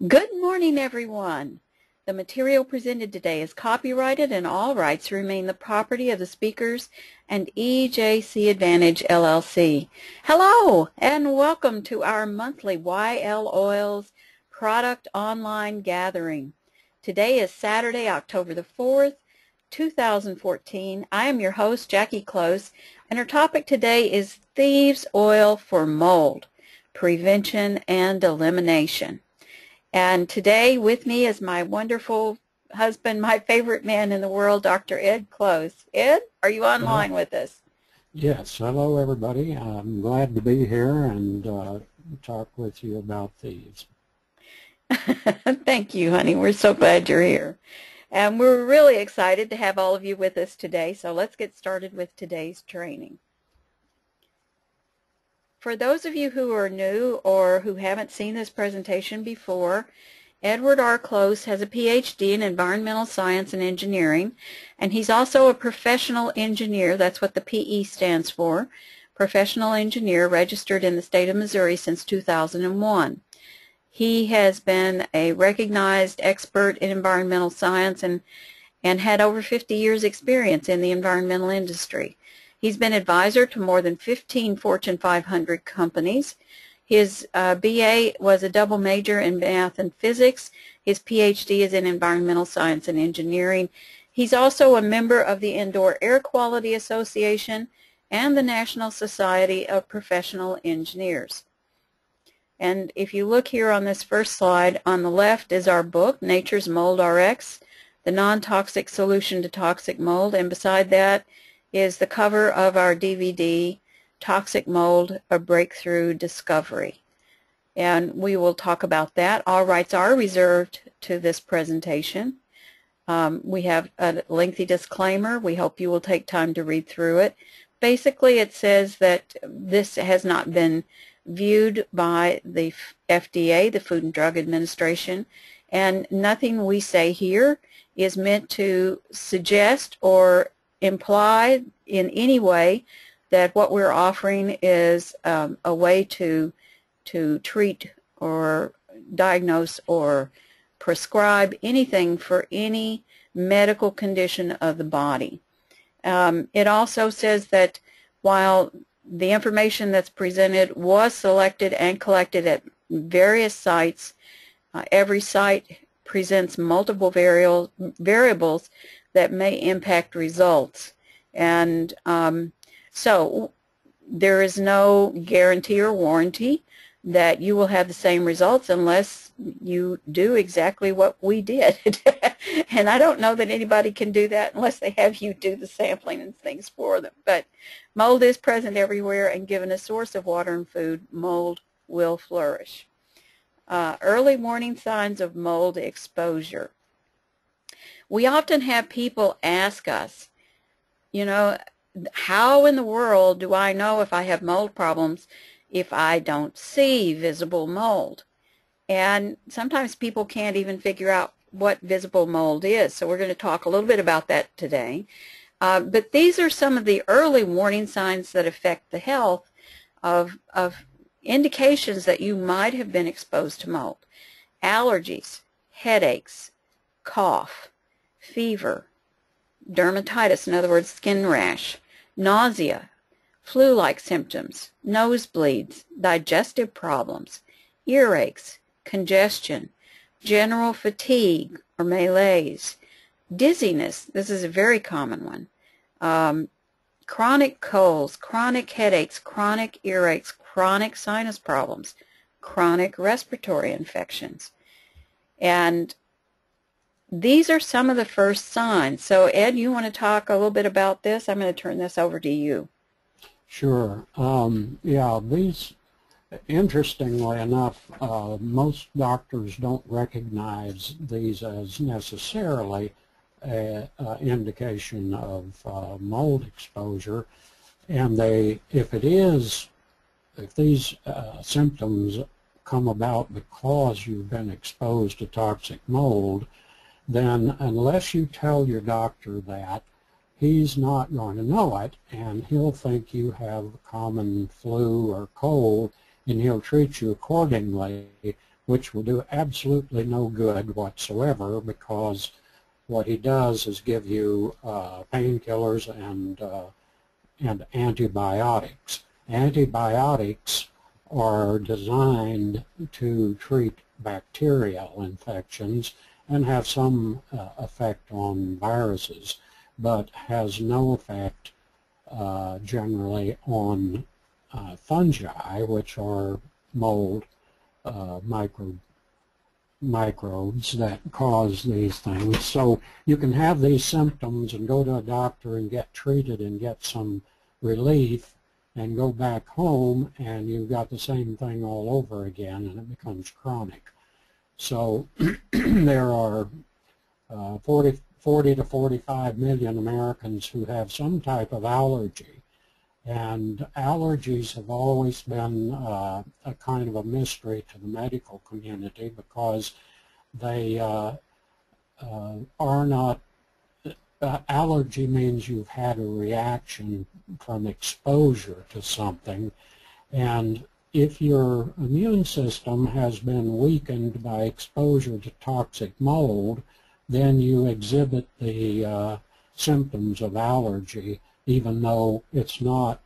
Good morning, everyone. The material presented today is copyrighted and all rights remain the property of the speakers and EJC Advantage, LLC. Hello, and welcome to our monthly YL Oils product online gathering. Today is Saturday, October the 4th, 2014. I am your host, Jackie Close, and our topic today is Thieves Oil for Mold, Prevention and Elimination. And today with me is my wonderful husband, my favorite man in the world, Dr. Ed Close. Ed, are you online with us? Yes. Hello, everybody. I'm glad to be here and talk with you about thieves. Thank you, honey. We're so glad you're here. And we're really excited to have all of you with us today. So let's get started with today's training. For those of you who are new or who haven't seen this presentation before, Edward R. Close has a PhD in environmental science and engineering, and he's also a professional engineer. That's what the PE stands for, professional engineer, registered in the state of Missouri since 2001. He has been a recognized expert in environmental science and had over 50 years experience in the environmental industry. He's been advisor to more than 15 Fortune 500 companies. His BA was a double major in math and physics. His PhD is in environmental science and engineering. He's also a member of the Indoor Air Quality Association and the National Society of Professional Engineers. And if you look here on this first slide, on the left is our book, Nature's Mold RX, the non-toxic solution to toxic mold, and beside that is the cover of our DVD, Toxic Mold, A Breakthrough Discovery. And we will talk about that. All rights are reserved to this presentation. We have a lengthy disclaimer. We hope you will take time to read through it. Basically, it says that this has not been viewed by the FDA, the Food and Drug Administration, and nothing we say here is meant to suggest or imply in any way that what we're offering is a way to treat or diagnose or prescribe anything for any medical condition of the body. It also says that while the information that's presented was selected and collected at various sites, every site presents multiple variables that may impact results. And so there is no guarantee or warranty that you will have the same results unless you do exactly what we did. And I don't know that anybody can do that unless they have you do the sampling and things for them. But mold is present everywhere, and given a source of water and food, mold will flourish. Early warning signs of mold exposure. We often have people ask us, you know, how in the world do I know if I have mold problems if I don't see visible mold? And sometimes people can't even figure out what visible mold is. So we're going to talk a little bit about that today. But these are some of the early warning signs that affect the health of indications that you might have been exposed to mold. Allergies, headaches, cough, fever, dermatitis, in other words, skin rash, nausea, flu-like symptoms, nosebleeds, digestive problems, earaches, congestion, general fatigue or malaise, dizziness, this is a very common one, chronic colds, chronic headaches, chronic earaches, chronic sinus problems, chronic respiratory infections. And these are some of the first signs. So, Ed, you want to talk a little bit about this? I'm going to turn this over to you. Sure. Yeah, these, interestingly enough, most doctors don't recognize these as necessarily an indication of mold exposure. And if these symptoms come about because you've been exposed to toxic mold, then unless you tell your doctor that, he's not going to know it, and he'll think you have common flu or cold, and he'll treat you accordingly which will do absolutely no good whatsoever, because what he does is give you painkillers and antibiotics. Antibiotics are designed to treat bacterial infections and have some effect on viruses, but has no effect generally on fungi, which are mold microbes that cause these things. So you can have these symptoms and go to a doctor and get treated and get some relief, and go back home and you've got the same thing all over again, and it becomes chronic. So there are 40 to 45 million Americans who have some type of allergy. And allergies have always been a kind of a mystery to the medical community, because they are not, allergy means you've had a reaction from exposure to something, and if your immune system has been weakened by exposure to toxic mold, then you exhibit the symptoms of allergy, even though it's not,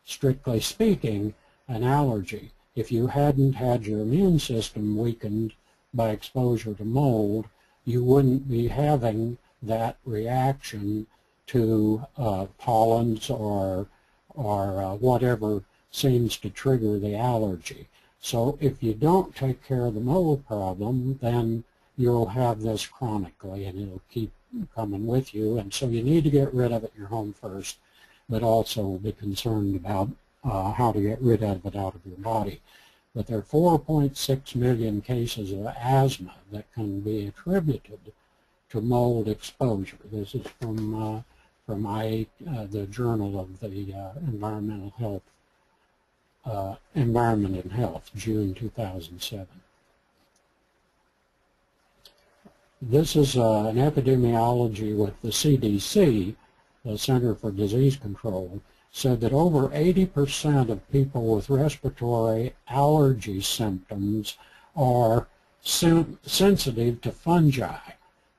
strictly speaking, an allergy. If you hadn't had your immune system weakened by exposure to mold, you wouldn't be having that reaction to pollens or whatever seems to trigger the allergy. So if you don't take care of the mold problem, then you'll have this chronically, and it'll keep coming with you. And so you need to get rid of it in your home first, but also be concerned about how to get rid of it out of your body. But there are 4.6 million cases of asthma that can be attributed to mold exposure. This is from the Journal of the Environment and Health, June 2007. This is an epidemiology with the CDC, the Center for Disease Control, said that over 80% of people with respiratory allergy symptoms are sensitive to fungi.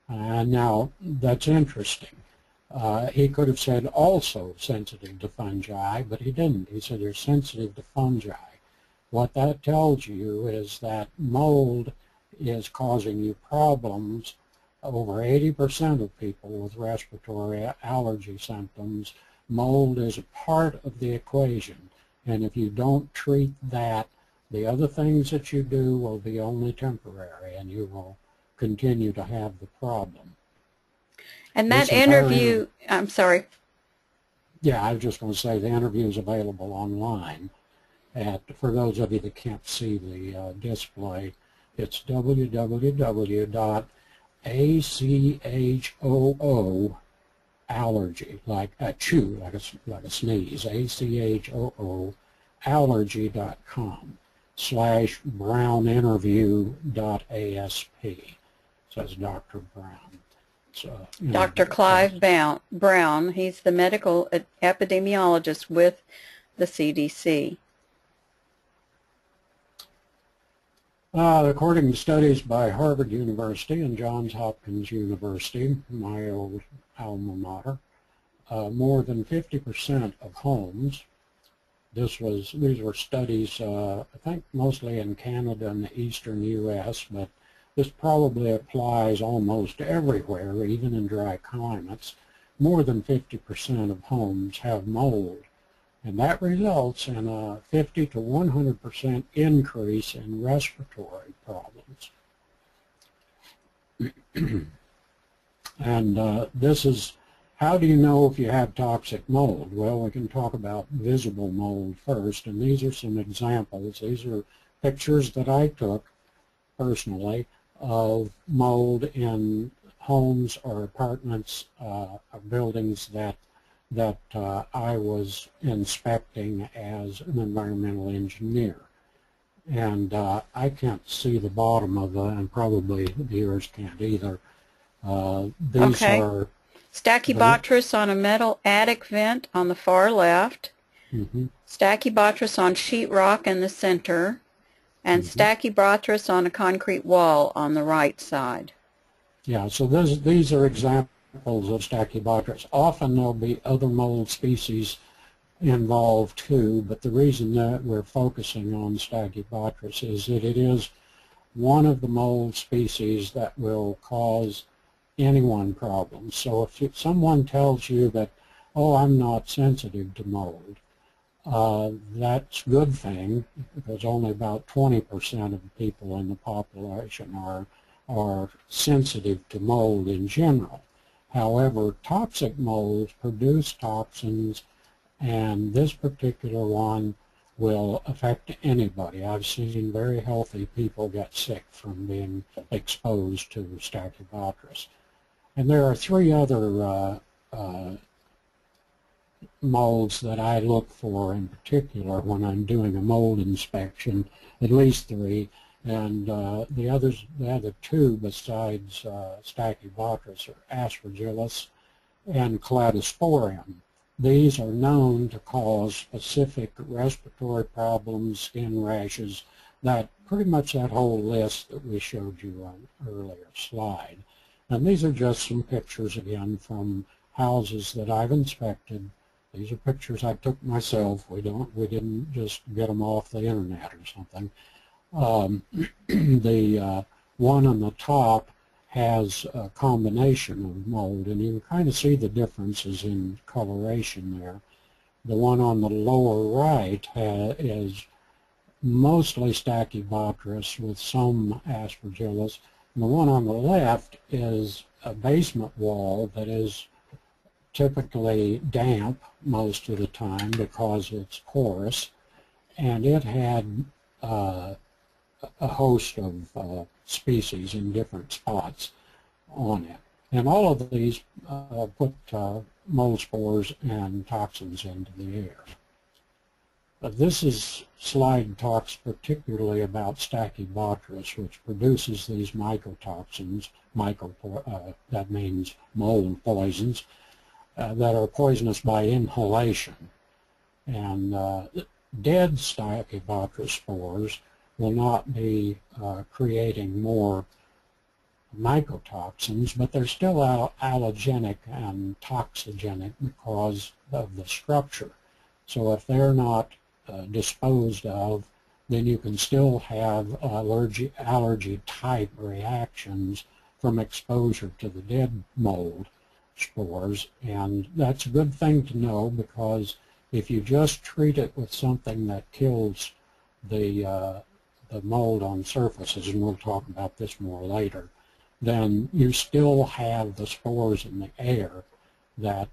Now, that's interesting. He could have said also sensitive to fungi, but he didn't. He said they're sensitive to fungi. What that tells you is that mold is causing you problems. Over 80% of people with respiratory allergy symptoms, mold is a part of the equation. And if you don't treat that, the other things that you do will be only temporary, and you will continue to have the problem. And that interview, I'm sorry. Yeah, I was just going to say the interview is available online. For those of you that can't see the display, it's www.achoo allergy, like a chew, like a sneeze, achoo allergy.com/browninterview.asp. Says Dr. Brown. So, Dr. Clive Brown. He's the medical epidemiologist with the CDC. According to studies by Harvard University and Johns Hopkins University, my old alma mater, more than 50% of homes, these were studies, I think mostly in Canada and the eastern U.S., but this probably applies almost everywhere, even in dry climates. More than 50% of homes have mold, and that results in a 50 to 100% increase in respiratory problems. And this is, how do you know if you have toxic mold? Well, we can talk about visible mold first, and these are some examples. These are pictures that I took personally of mold in homes or apartments or buildings that I was inspecting as an environmental engineer. And I can't see the bottom of it, and probably the viewers can't either. These are Stachybotrys on a metal attic vent on the far left. Mm-hmm. Stachybotrys on sheetrock in the center. And Stachybotrys on a concrete wall on the right side. Yeah, so these are examples of Stachybotrys. Often there'll be other mold species involved too, but the reason that we're focusing on Stachybotrys is that it is one of the mold species that will cause anyone problems. So if someone tells you that, oh, I'm not sensitive to mold, that's a good thing, because only about 20% of the people in the population are sensitive to mold in general. However, toxic molds produce toxins, and this particular one will affect anybody. I've seen very healthy people get sick from being exposed to Stachybotrys. And there are three other molds that I look for in particular when I'm doing a mold inspection, at least three, and the other two besides Stachybotrys are Aspergillus and Cladosporium. These are known to cause specific respiratory problems, skin rashes, pretty much that whole list that we showed you on an earlier slide. And these are just some pictures again from houses that I've inspected. These are pictures I took myself. We didn't just get them off the internet or something. The one on the top has a combination of mold, and you can kind of see the differences in coloration there. The one on the lower right is mostly Stachybotrys with some Aspergillus, and the one on the left is a basement wall that is typically damp most of the time because it's porous, and it had a host of species in different spots on it. And all of these put mold spores and toxins into the air. This slide talks particularly about Stachybotrys, which produces these mycotoxins, that means mold poisons, that are poisonous by inhalation. And dead Stachybotrys spores will not be creating more mycotoxins, but they're still allergenic and toxigenic because of the structure. So if they're not disposed of, then you can still have allergy type reactions from exposure to the dead mold spores, and that's a good thing to know, because if you just treat it with something that kills the mold on surfaces, and we'll talk about this more later, then you still have the spores in the air that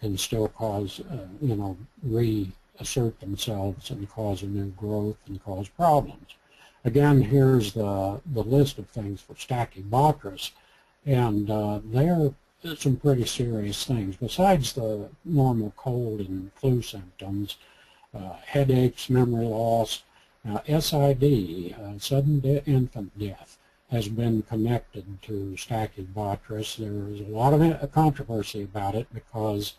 can still cause, reassert themselves and cause a new growth and cause problems. Again, here's the list of things for Stachybotrys, and they're some pretty serious things. Besides the normal cold and flu symptoms, headaches, memory loss, SID, sudden infant death, has been connected to Stachybotrys. There is a lot of controversy about it because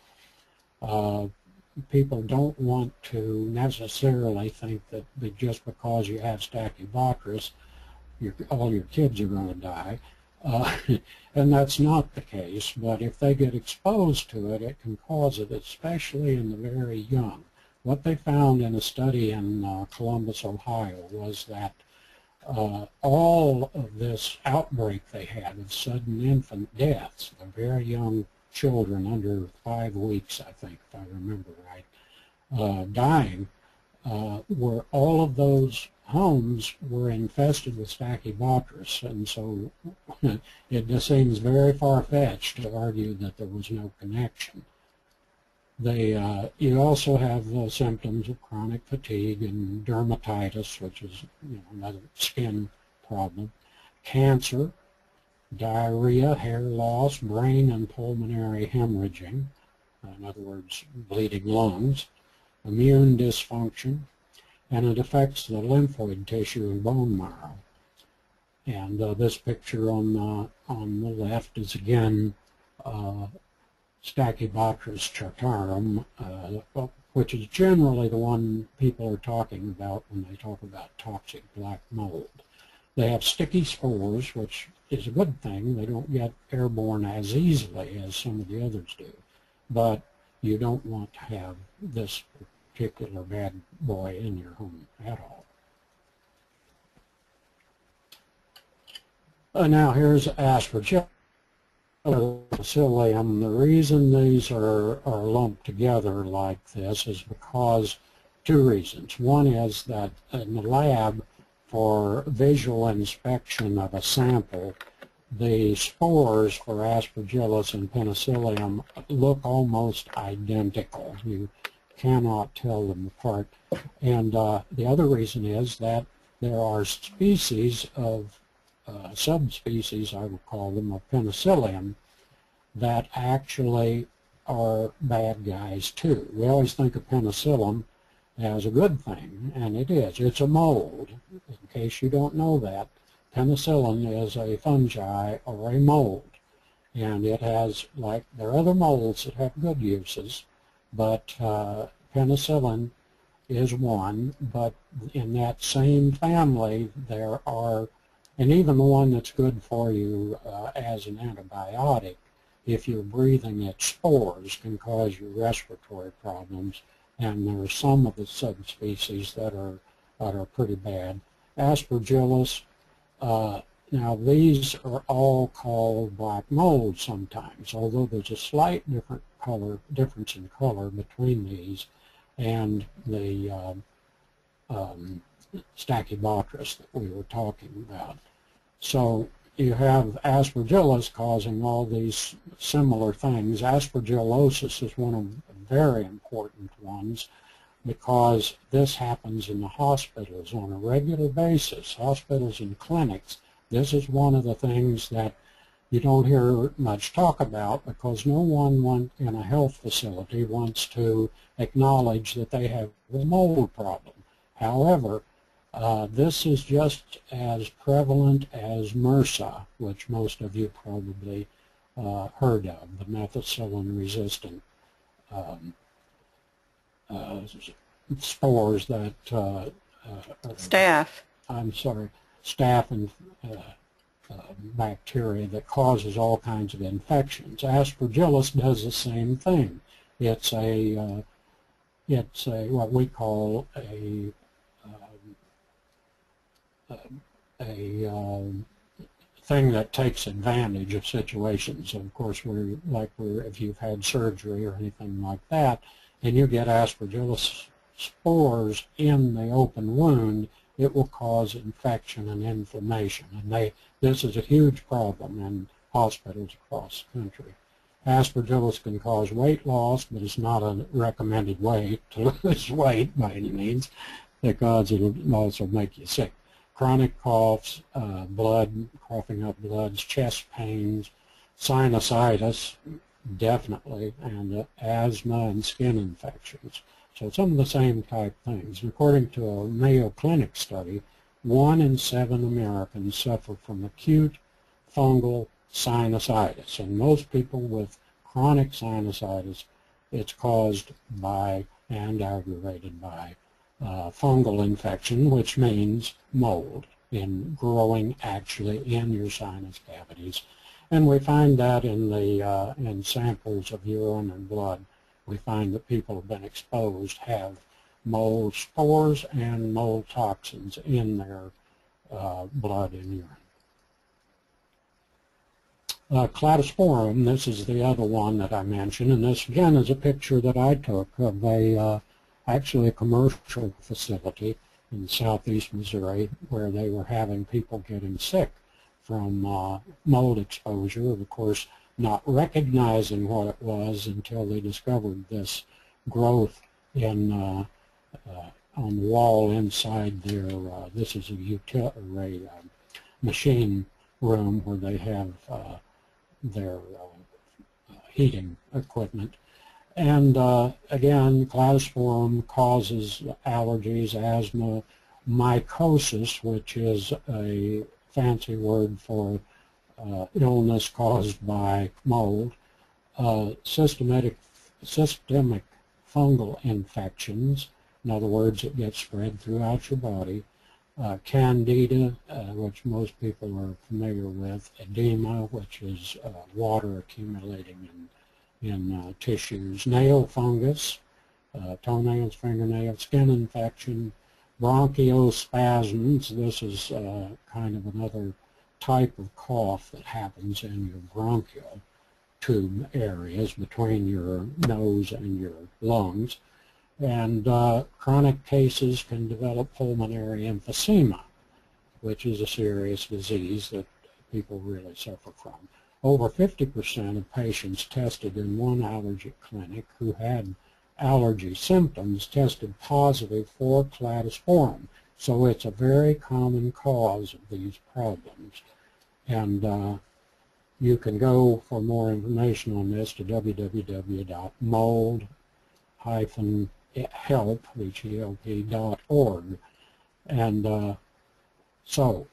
people don't want to necessarily think that just because you have Stachybotrys, all your kids are going to die. And that's not the case, but if they get exposed to it, it can cause it, especially in the very young. What they found in a study in Columbus, Ohio, was that all of this outbreak they had of sudden infant deaths, the very young children under 5 weeks, I think, if I remember right, dying, were all of those homes were infested with Stachybotrys, and so it just seems very far-fetched to argue that there was no connection. You also have symptoms of chronic fatigue and dermatitis, which is another skin problem, cancer, diarrhea, hair loss, brain and pulmonary hemorrhaging, in other words, bleeding lungs, immune dysfunction, and it affects the lymphoid tissue and bone marrow. And this picture on the left is again Stachybotrys chartarum, which is generally the one people are talking about when they talk about toxic black mold. They have sticky spores, which is a good thing. They don't get airborne as easily as some of the others do. But you don't want to have this particular bad boy in your home at all. Now here's Aspergillus. The reason these are lumped together like this is because two reasons. One is that in the lab, for visual inspection of a sample, the spores for Aspergillus and Penicillium look almost identical. You cannot tell them apart. And the other reason is that there are species of subspecies, I would call them, of Penicillium that actually are bad guys too. We always think of penicillin as a good thing, and it is. It's a mold. In case you don't know that, penicillin is a fungi or a mold, and it has, like, there are other molds that have good uses, but penicillin is one, but in that same family there are, and even the one that's good for you as an antibiotic, if you're breathing its spores, can cause you respiratory problems, and there are some of the subspecies that are pretty bad. Aspergillus, now these are all called black mold sometimes, although there's a slight difference in color between these and the Stachybotrys that we were talking about. So you have Aspergillus causing all these similar things. Aspergillosis is one of the very important ones because this happens in the hospitals on a regular basis, hospitals and clinics. This is one of the things that you don't hear much talk about because no one in a health facility wants to acknowledge that they have a mold problem. However, this is just as prevalent as MRSA, which most of you probably heard of, the methicillin-resistant spores that staph and bacteria that causes all kinds of infections. Aspergillus does the same thing. It's a what we call a thing that takes advantage of situations. Of course, if you've had surgery or anything like that, and you get Aspergillus spores in the open wound, it will cause infection and inflammation. And this is a huge problem in hospitals across the country. Aspergillus can cause weight loss, but it's not a recommended way to lose weight by any means, because it will also make you sick. Chronic coughs, coughing up bloods, chest pains, sinusitis, definitely, and asthma and skin infections. So some of the same type things. According to a Mayo Clinic study, 1 in 7 Americans suffer from acute fungal sinusitis, and most people with chronic sinusitis, it's caused by and aggravated by fungal infection, which means mold growing actually in your sinus cavities. And we find that in samples of urine and blood. We find that people have been exposed have mold spores and mold toxins in their blood and urine. Cladosporium, this is the other one that I mentioned, and this again is a picture that I took of actually a commercial facility in southeast Missouri where they were having people getting sick from mold exposure, of course not recognizing what it was until they discovered this growth on the wall inside their, this is a machine room where they have their heating equipment. And again, Cladosporium causes allergies, asthma, mycosis, which is a fancy word for illness caused by mold, systemic fungal infections. In other words, it gets spread throughout your body. Candida, which most people are familiar with. Edema, which is water accumulating in tissues. Nail fungus, toenails, fingernails, skin infection. Bronchospasms, this is kind of another type of cough that happens in your bronchial tube areas between your nose and your lungs. And chronic cases can develop pulmonary emphysema, which is a serious disease that people really suffer from. Over 50% of patients tested in one allergy clinic who had allergy symptoms tested positive for cladosporin. So it's a very common cause of these problems. And you can go for more information on this to www.mold-help.org. And so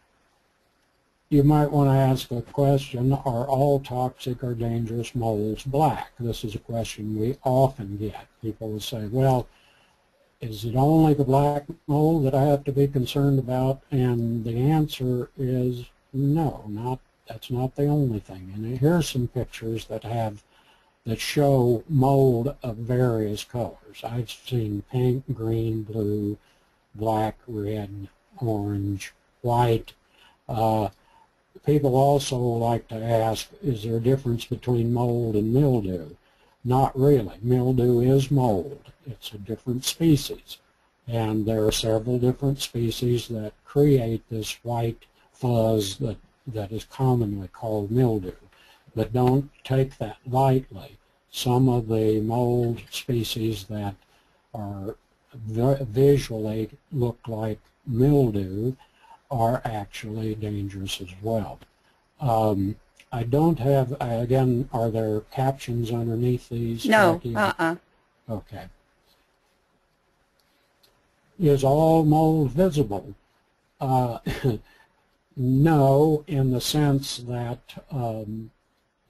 you might want to ask a question, are all toxic or dangerous molds black? This is a question we often get. People will say, well, is it only the black mold that I have to be concerned about? And the answer is no, that's not the only thing. And here's some pictures that show mold of various colors. I've seen pink, green, blue, black, red, orange, white. People also like to ask, is there a difference between mold and mildew? Not really. Mildew is mold. It's a different species. And there are several different species that create this white fuzz that is commonly called mildew. But don't take that lightly. Some of the mold species that are visually look like mildew are actually dangerous as well. I don't have, again, are there captions underneath these? No, Okay. Is all mold visible? No, in the sense that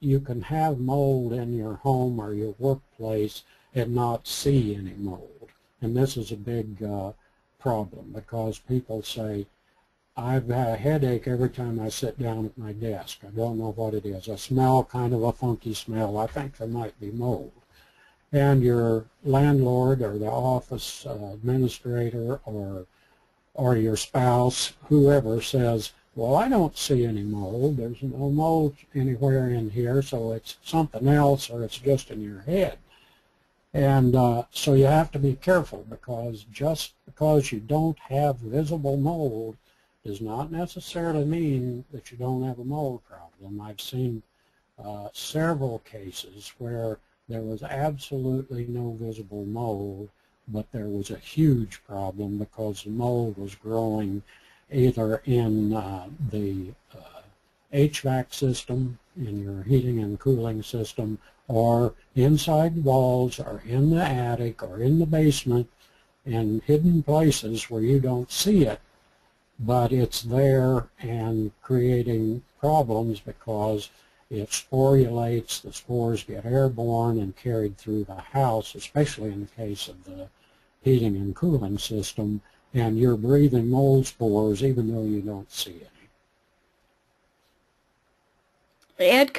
you can have mold in your home or your workplace and not see any mold. And this is a big problem because people say, I've had a headache every time I sit down at my desk. I don't know what it is. I smell kind of a funky smell. I think there might be mold. And your landlord or the office administrator or your spouse, whoever says, well, I don't see any mold. There's no mold anywhere in here, so it's something else or it's just in your head. And so you have to be careful because just because you don't have visible mold does not necessarily mean that you don't have a mold problem. I've seen several cases where there was absolutely no visible mold, but there was a huge problem because the mold was growing either in the HVAC system, in your heating and cooling system, or inside walls, or in the attic, or in the basement, in hidden places where you don't see it, but it's there and creating problems because it sporulates, the spores get airborne and carried through the house, especially in the case of the heating and cooling system, and you're breathing mold spores even though you don't see any. Ed,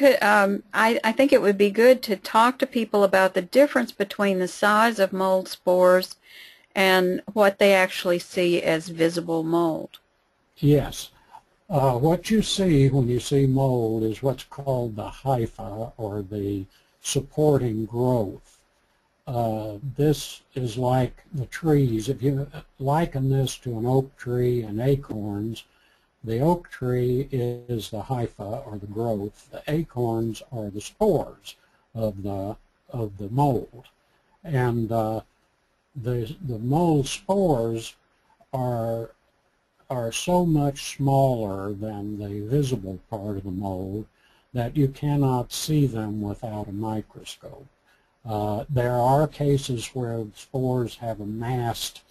I think it would be good to talk to people about the difference between the size of mold spores and what they actually see as visible mold. Yes. What you see when you see mold is what's called the hypha, or the supporting growth. This is like the trees. If you liken this to an oak tree and acorns, the oak tree is the hypha, or the growth. The acorns are the spores of the mold. And the mold spores are so much smaller than the visible part of the mold that you cannot see them without a microscope. There are cases where spores have amassed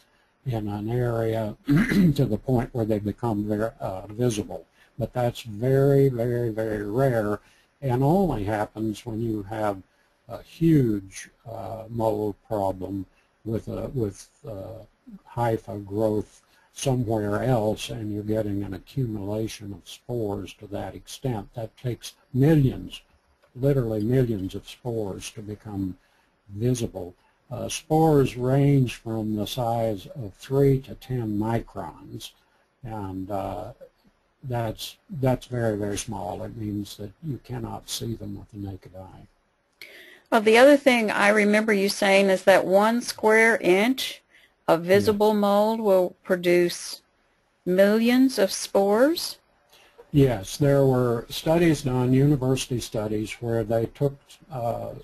in an area to the point where they become very visible, but that's very, very, very rare and only happens when you have a huge mold problem with hypha growth somewhere else, and you're getting an accumulation of spores to that extent. That takes millions, literally millions of spores to become visible. Spores range from the size of 3 to 10 microns, and that's very, very small. It means that you cannot see them with the naked eye. Well, the other thing I remember you saying is that 1 square inch of visible mold will produce millions of spores? Yes, there were studies done, university studies, where they took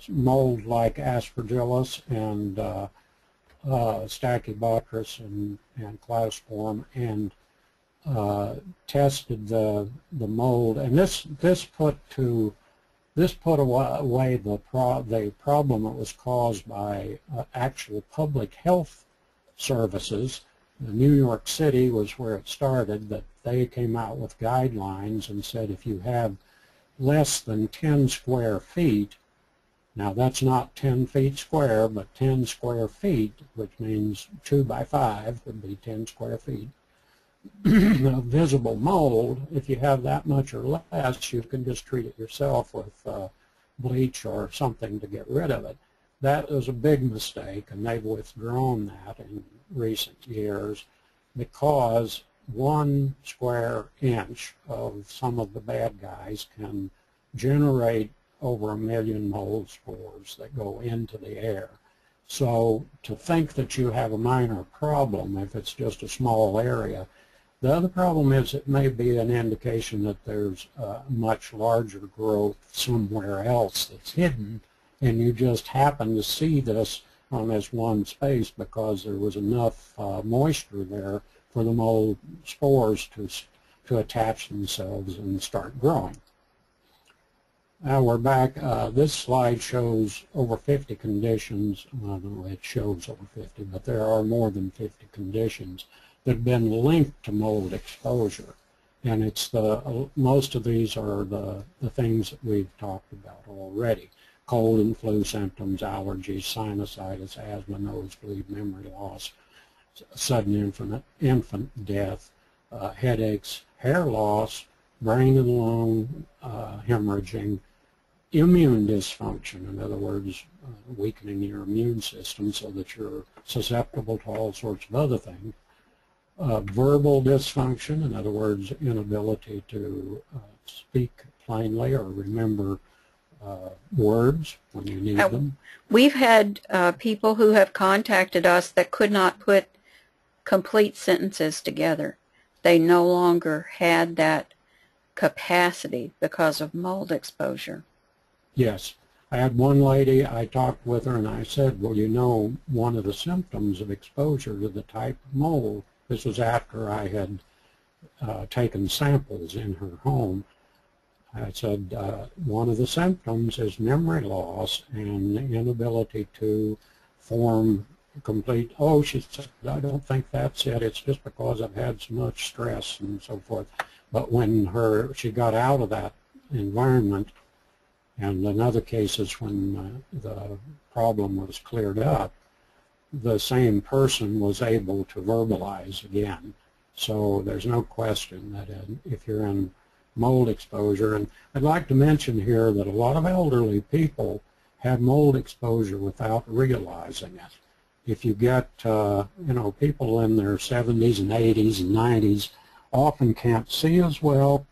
mold like aspergillus and Stachybotrys and Clausform and tested the mold, and this put away the problem that was caused by actual public health services. New York City was where it started, that they came out with guidelines and said if you have less than 10 square feet, now that's not 10 feet square, but 10 square feet, which means 2 by 5 would be 10 square feet, of visible mold. If you have that much or less, you can just treat it yourself with bleach or something to get rid of it. That was a big mistake, and they've withdrawn that in recent years because 1 square inch of some of the bad guys can generate over 1 million mold spores that go into the air. So to think that you have a minor problem if it's just a small area. The other problem is it may be an indication that there's much larger growth somewhere else that's hidden, and you just happen to see this on this one space because there was enough moisture there for the mold spores to attach themselves and start growing. Now we're back. This slide shows over 50 conditions. Well, no, it shows over 50, but there are more than 50 conditions that have been linked to mold exposure. And it's most of these are the things that we've talked about already. Cold and flu symptoms, allergies, sinusitis, asthma, nosebleed, memory loss, sudden infant death, headaches, hair loss, brain and lung hemorrhaging, immune dysfunction, in other words, weakening your immune system so that you're susceptible to all sorts of other things, verbal dysfunction, in other words, inability to speak plainly or remember words when you need them. We've had people who have contacted us that could not put complete sentences together. They no longer had that capacity because of mold exposure. Yes. I had one lady, I talked with her and I said, well, you know, one of the symptoms of exposure to the type of mold, this was after I had taken samples in her home, I said, one of the symptoms is memory loss and inability to form complete, oh, she said, I don't think that's it. It's just because I've had so much stress and so forth. But when she got out of that environment, and in other cases when the problem was cleared up, the same person was able to verbalize again. So there's no question that if you're in mold exposure, and I'd like to mention here that a lot of elderly people have mold exposure without realizing it. If you get, you know, people in their 70s and 80s and 90s often can't see as well,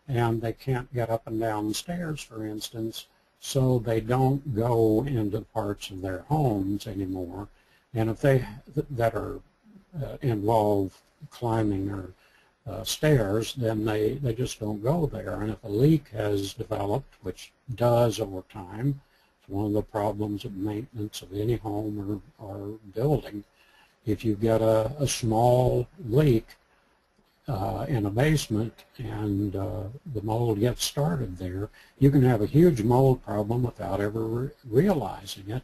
and they can't get up and down the stairs, for instance, so they don't go into parts of their homes anymore. And if they that are involve climbing or stairs, then they just don't go there. And if a leak has developed, which does over time, it's one of the problems of maintenance of any home or building. If you get a small leak in a basement and the mold gets started there, you can have a huge mold problem without ever realizing it.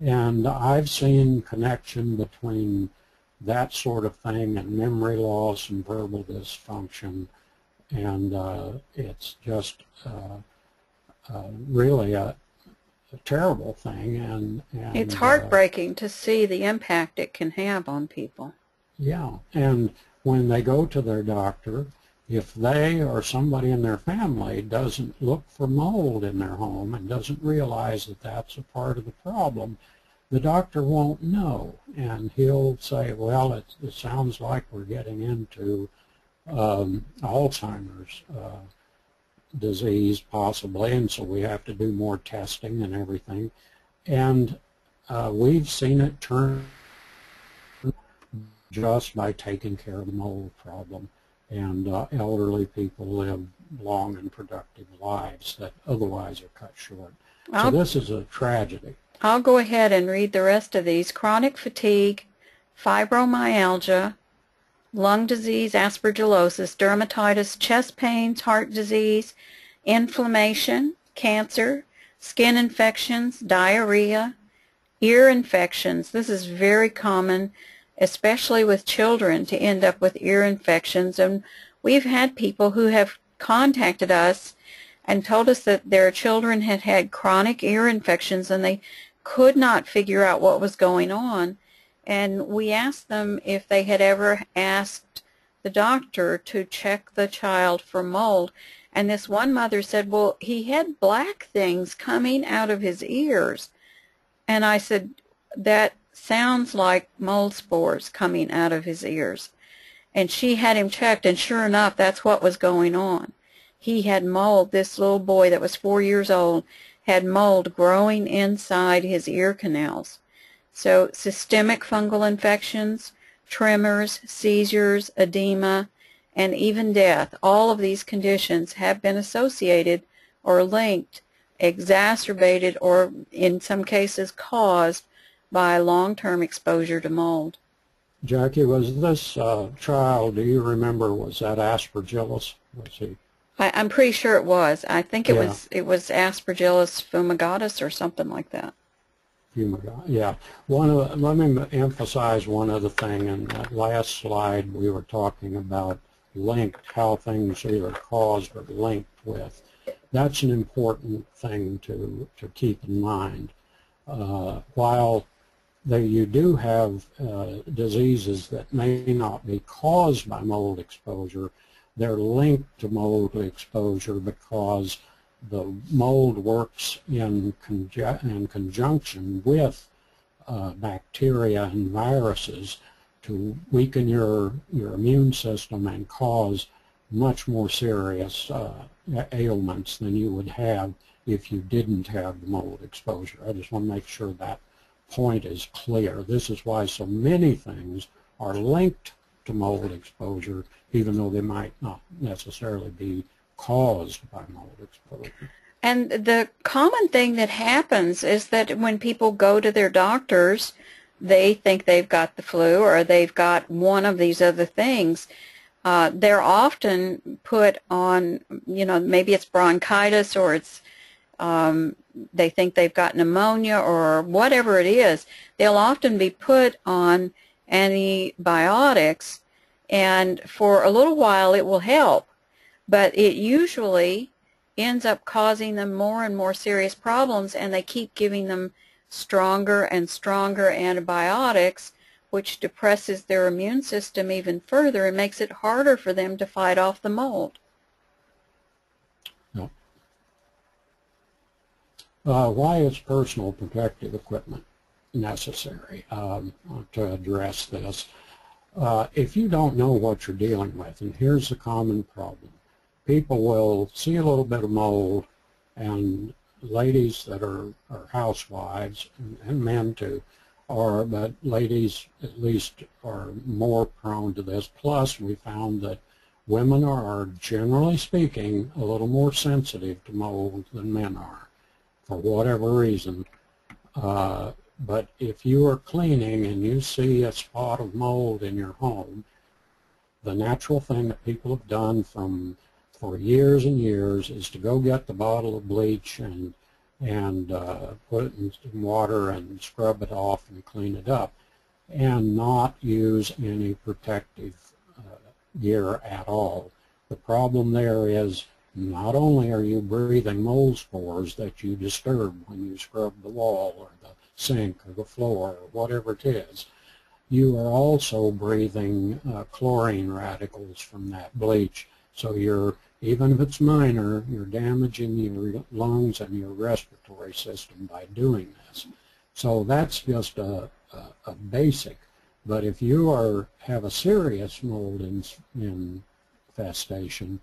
And I've seen connection between that sort of thing and memory loss and verbal dysfunction, and it's just really a terrible thing, and it's heartbreaking to see the impact it can have on people. yeah, and when they go to their doctor, if they or somebody in their family doesn't look for mold in their home and doesn't realize that that's a part of the problem, the doctor won't know, and he'll say, well, it sounds like we're getting into Alzheimer's disease possibly, and so we have to do more testing and everything. And we've seen it turn just by taking care of the mold problem. And elderly people live long and productive lives that otherwise are cut short. So this is a tragedy. I'll go ahead and read the rest of these. Chronic fatigue, fibromyalgia, lung disease, aspergillosis, dermatitis, chest pains, heart disease, inflammation, cancer, skin infections, diarrhea, ear infections. This is very common, especially with children, to end up with ear infections. And we've had people who have contacted us and told us that their children had had chronic ear infections and they could not figure out what was going on. And we asked them if they had ever asked the doctor to check the child for mold. And this one mother said, well, he had black things coming out of his ears. And I said, that sounds like mold spores coming out of his ears. And she had him checked, and sure enough, that's what was going on. He had mold. This little boy that was 4 years old had mold growing inside his ear canals. So systemic fungal infections, tremors, seizures, edema, and even death, all of these conditions have been associated or linked, exacerbated, or in some cases caused by long-term exposure to mold. Jackie, was this child, do you remember, was that Aspergillus? Was he? I'm pretty sure it was. I think it was Aspergillus fumigatus or something like that. Yeah. Let me emphasize one other thing. In that last slide, we were talking about linked, how things are either caused or linked with. That's an important thing to keep in mind. While you do have diseases that may not be caused by mold exposure, they're linked to mold exposure because the mold works in conjunction with bacteria and viruses to weaken your immune system and cause much more serious ailments than you would have if you didn't have the mold exposure. I just want to make sure that point is clear. This is why so many things are linked to mold exposure, even though they might not necessarily be caused by mold exposure. And the common thing that happens is that when people go to their doctors, they think they've got the flu or they've got one of these other things. They're often put on, maybe it's bronchitis or it's they think they've got pneumonia or whatever it is. They'll often be put on antibiotics, and for a little while it will help, but it usually ends up causing them more and more serious problems, and they keep giving them stronger and stronger antibiotics, which depresses their immune system even further and makes it harder for them to fight off the mold. No. Why is personal protective equipment necessary to address this? If you don't know what you're dealing with, and here's the common problem, people will see a little bit of mold, and ladies that are housewives, and men too, but ladies at least are more prone to this. Plus, we found that women are, generally speaking, a little more sensitive to mold than men are, for whatever reason. But if you are cleaning and you see a spot of mold in your home, the natural thing that people have done for years and years is to go get the bottle of bleach and put it in water and scrub it off and clean it up, and not use any protective gear at all. The problem there is not only are you breathing mold spores that you disturb when you scrub the wall or the sink or the floor or whatever it is, you are also breathing chlorine radicals from that bleach. So you're, even if it's minor, you're damaging your lungs and your respiratory system by doing this. So that's just a basic. But if you have a serious mold infestation,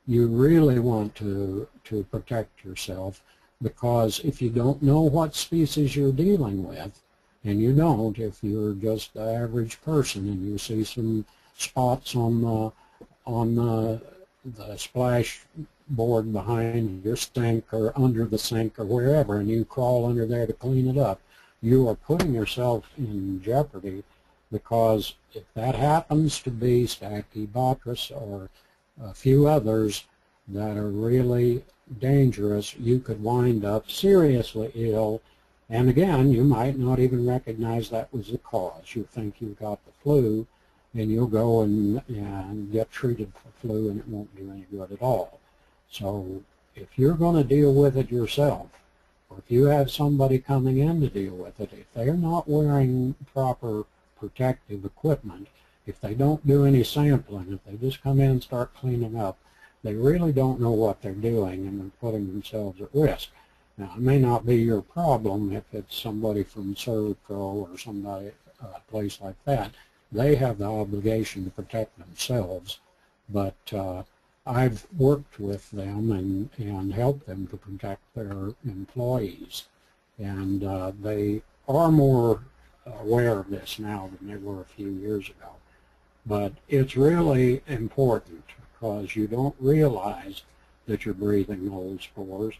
you really want to protect yourself, because if you don't know what species you're dealing with, and you don't, if you're just the average person and you see some spots on the splash board behind your sink or under the sink or wherever, and you crawl under there to clean it up, you are putting yourself in jeopardy, because if that happens to be Stachybotrys or a few others that are really dangerous, you could wind up seriously ill. And again, you might not even recognize that was the cause. You think you've got the flu, and you'll go and get treated for flu, and it won't do any good at all. So if you're going to deal with it yourself, or if you have somebody coming in to deal with it, if they're not wearing proper protective equipment, if they don't do any sampling, if they just come in and start cleaning up, they really don't know what they're doing, and they're putting themselves at risk. Now, it may not be your problem if it's somebody from Servco or somebody, a place like that. They have the obligation to protect themselves, but I've worked with them and helped them to protect their employees, and they are more aware of this now than they were a few years ago. But it's really important, because you don't realize that you're breathing mold spores,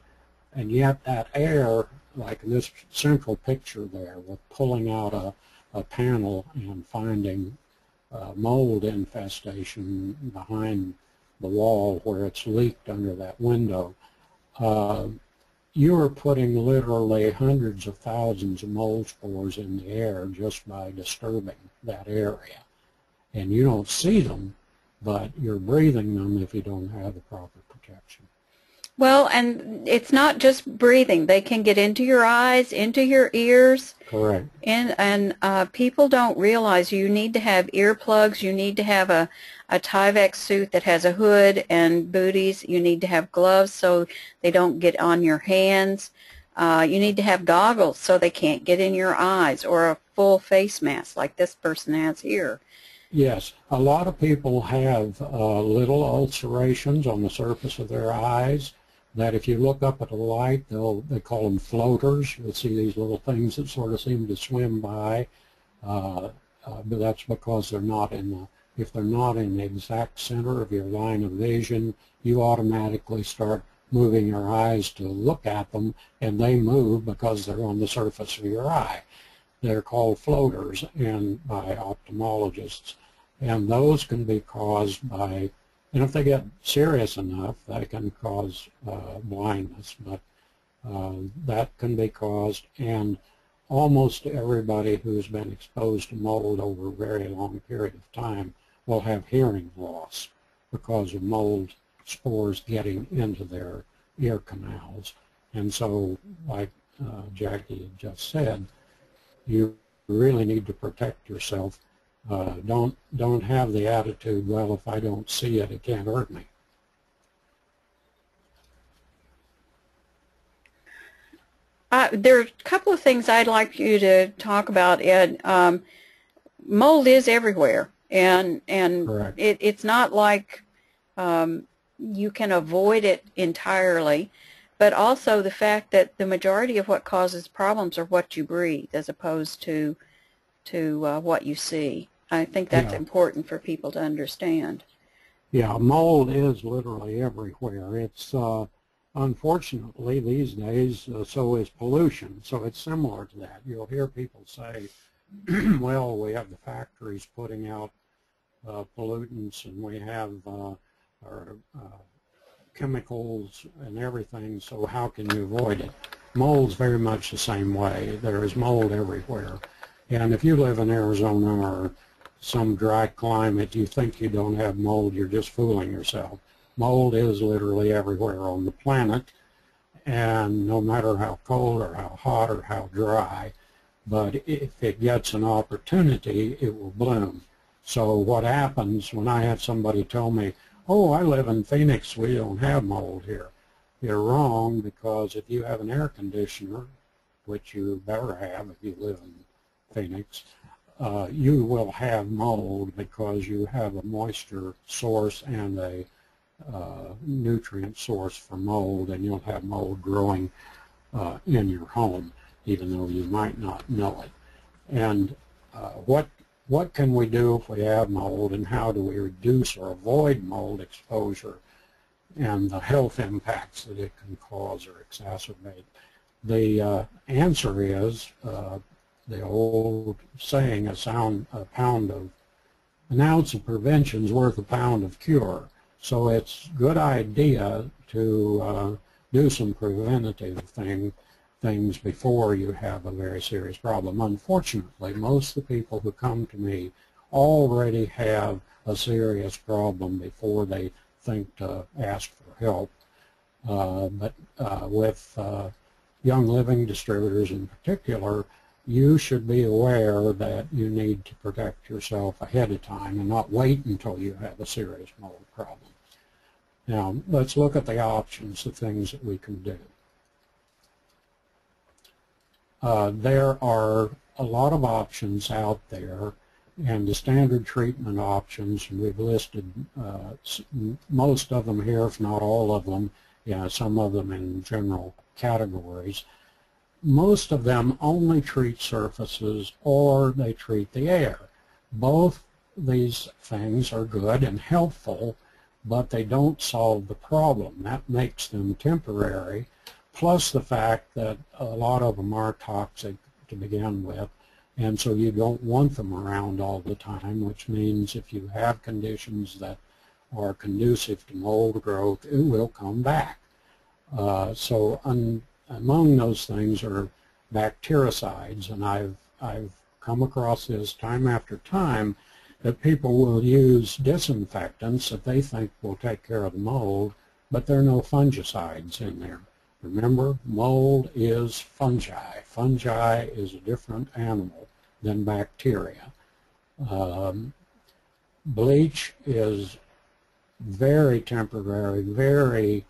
and yet that air, like this central picture there with pulling out a panel and finding mold infestation behind the wall where it's leaked under that window, you are putting literally hundreds of thousands of mold spores in the air just by disturbing that area. And you don't see them, but you're breathing them if you don't have the proper protection. Well, and it's not just breathing. They can get into your eyes, into your ears. Correct. And people don't realize you need to have earplugs. You need to have a Tyvek suit that has a hood and booties. You need to have gloves so they don't get on your hands. You need to have goggles so they can't get in your eyes, or a full face mask like this person has here. Yes, a lot of people have little ulcerations on the surface of their eyes that if you look up at a light, they call them floaters. You'll see these little things that sort of seem to swim by, but that's because they're not if they're not in the exact center of your line of vision, you automatically start moving your eyes to look at them, and they move because they're on the surface of your eye. They're called floaters by ophthalmologists, and those can be caused by, and if they get serious enough, they can cause blindness, but that can be caused, and almost everybody who's been exposed to mold over a very long period of time will have hearing loss because of mold spores getting into their ear canals. And so, like Jacqui had just said, you really need to protect yourself. Don't have the attitude, well, if I don't see it, it can't hurt me. There are a couple of things I'd like you to talk about, Ed. Mold is everywhere, and it's not like you can avoid it entirely, but also the fact that the majority of what causes problems are what you breathe as opposed to what you see. I think that's important for people to understand. Yeah, mold is literally everywhere. It's unfortunately these days, so is pollution. So it's similar to that. You'll hear people say, well, we have the factories putting out pollutants, and we have our chemicals and everything, so how can you avoid it? Mold's very much the same way. There is mold everywhere. And if you live in Arizona or some dry climate, you think you don't have mold, you're just fooling yourself. mold is literally everywhere on the planet, and no matter how cold or how hot or how dry, but if it gets an opportunity, it will bloom. So what happens when I have somebody tell me, oh, I live in Phoenix, we don't have mold here? You're wrong, because if you have an air conditioner, which you better have if you live in Phoenix, you will have mold because you have a moisture source and a nutrient source for mold, and you'll have mold growing in your home, even though you might not know it. And what can we do if we have mold, and how do we reduce or avoid mold exposure and the health impacts that it can cause or exacerbate? The answer is the old saying, an ounce of prevention is worth a pound of cure. So it's a good idea to do some preventative things before you have a very serious problem. Unfortunately, most of the people who come to me already have a serious problem before they think to ask for help. But with Young Living distributors in particular, you should be aware that you need to protect yourself ahead of time and not wait until you have a serious mold problem. Now, let's look at the options, the things that we can do. There are a lot of options out there, and the standard treatment options, and we've listed most of them here, if not all of them, some of them in general categories. Most of them only treat surfaces, or they treat the air. Both these things are good and helpful, but they don't solve the problem. That makes them temporary, plus the fact that a lot of them are toxic to begin with, and so you don't want them around all the time, which means if you have conditions that are conducive to mold growth, it will come back. Among those things are bactericides, and I've come across this time after time, that people will use disinfectants that they think will take care of the mold, but there are no fungicides in there. Remember, mold is fungi. Fungi is a different animal than bacteria. Bleach is very temporary, very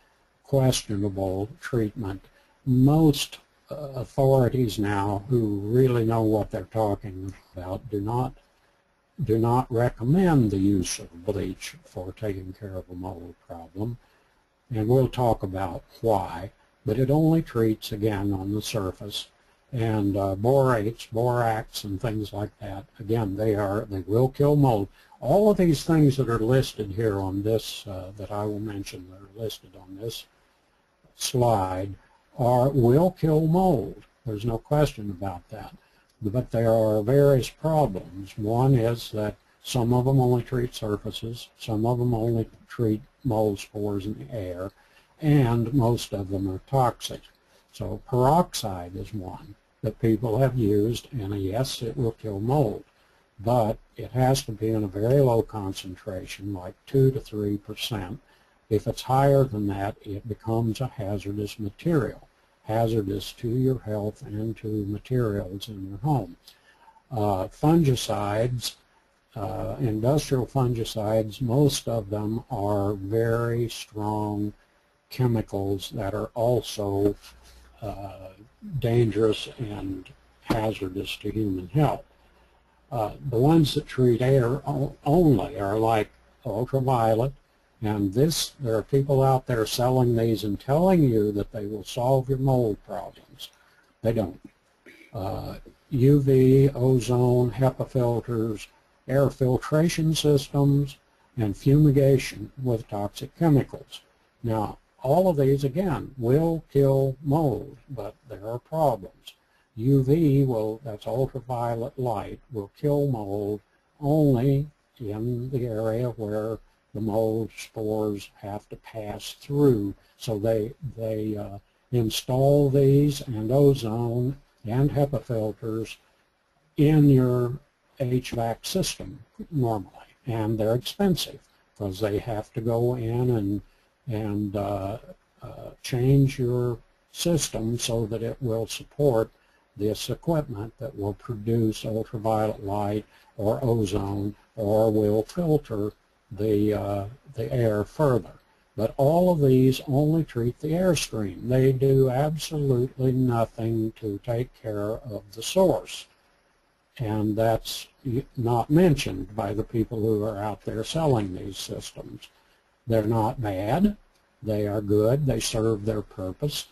questionable treatment. Most authorities now who really know what they're talking about do not recommend the use of bleach for taking care of a mold problem, and we'll talk about why. But it only treats, again, on the surface, and borates, borax, and things like that, again, they will kill mold. All of these things that are listed here on this, that I will mention, that are listed on this slide, will kill mold. There's no question about that. But there are various problems. One is that some of them only treat surfaces, some of them only treat mold spores in the air, and most of them are toxic. So peroxide is one that people have used, and yes, it will kill mold, but it has to be in a very low concentration, like 2 to 3%. If it's higher than that, it becomes a hazardous material, hazardous to your health and to materials in your home. Fungicides, industrial fungicides, most of them are very strong chemicals that are also dangerous and hazardous to human health. The ones that treat air only are like ultraviolet, and there are people out there selling these and telling you that they will solve your mold problems. They don't. UV, ozone, HEPA filters, air filtration systems, and fumigation with toxic chemicals. Now, all of these, again, will kill mold, but there are problems. UV, that's ultraviolet light, will kill mold only in the area where the mold spores have to pass through. So they install these and ozone and HEPA filters in your HVAC system normally, and they're expensive because they have to go in and and change your system so that it will support this equipment that will produce ultraviolet light or ozone or will filter the air further. But all of these only treat the airstream. They do absolutely nothing to take care of the source. And that's not mentioned by the people who are out there selling these systems. They're not bad. They are good. They serve their purpose.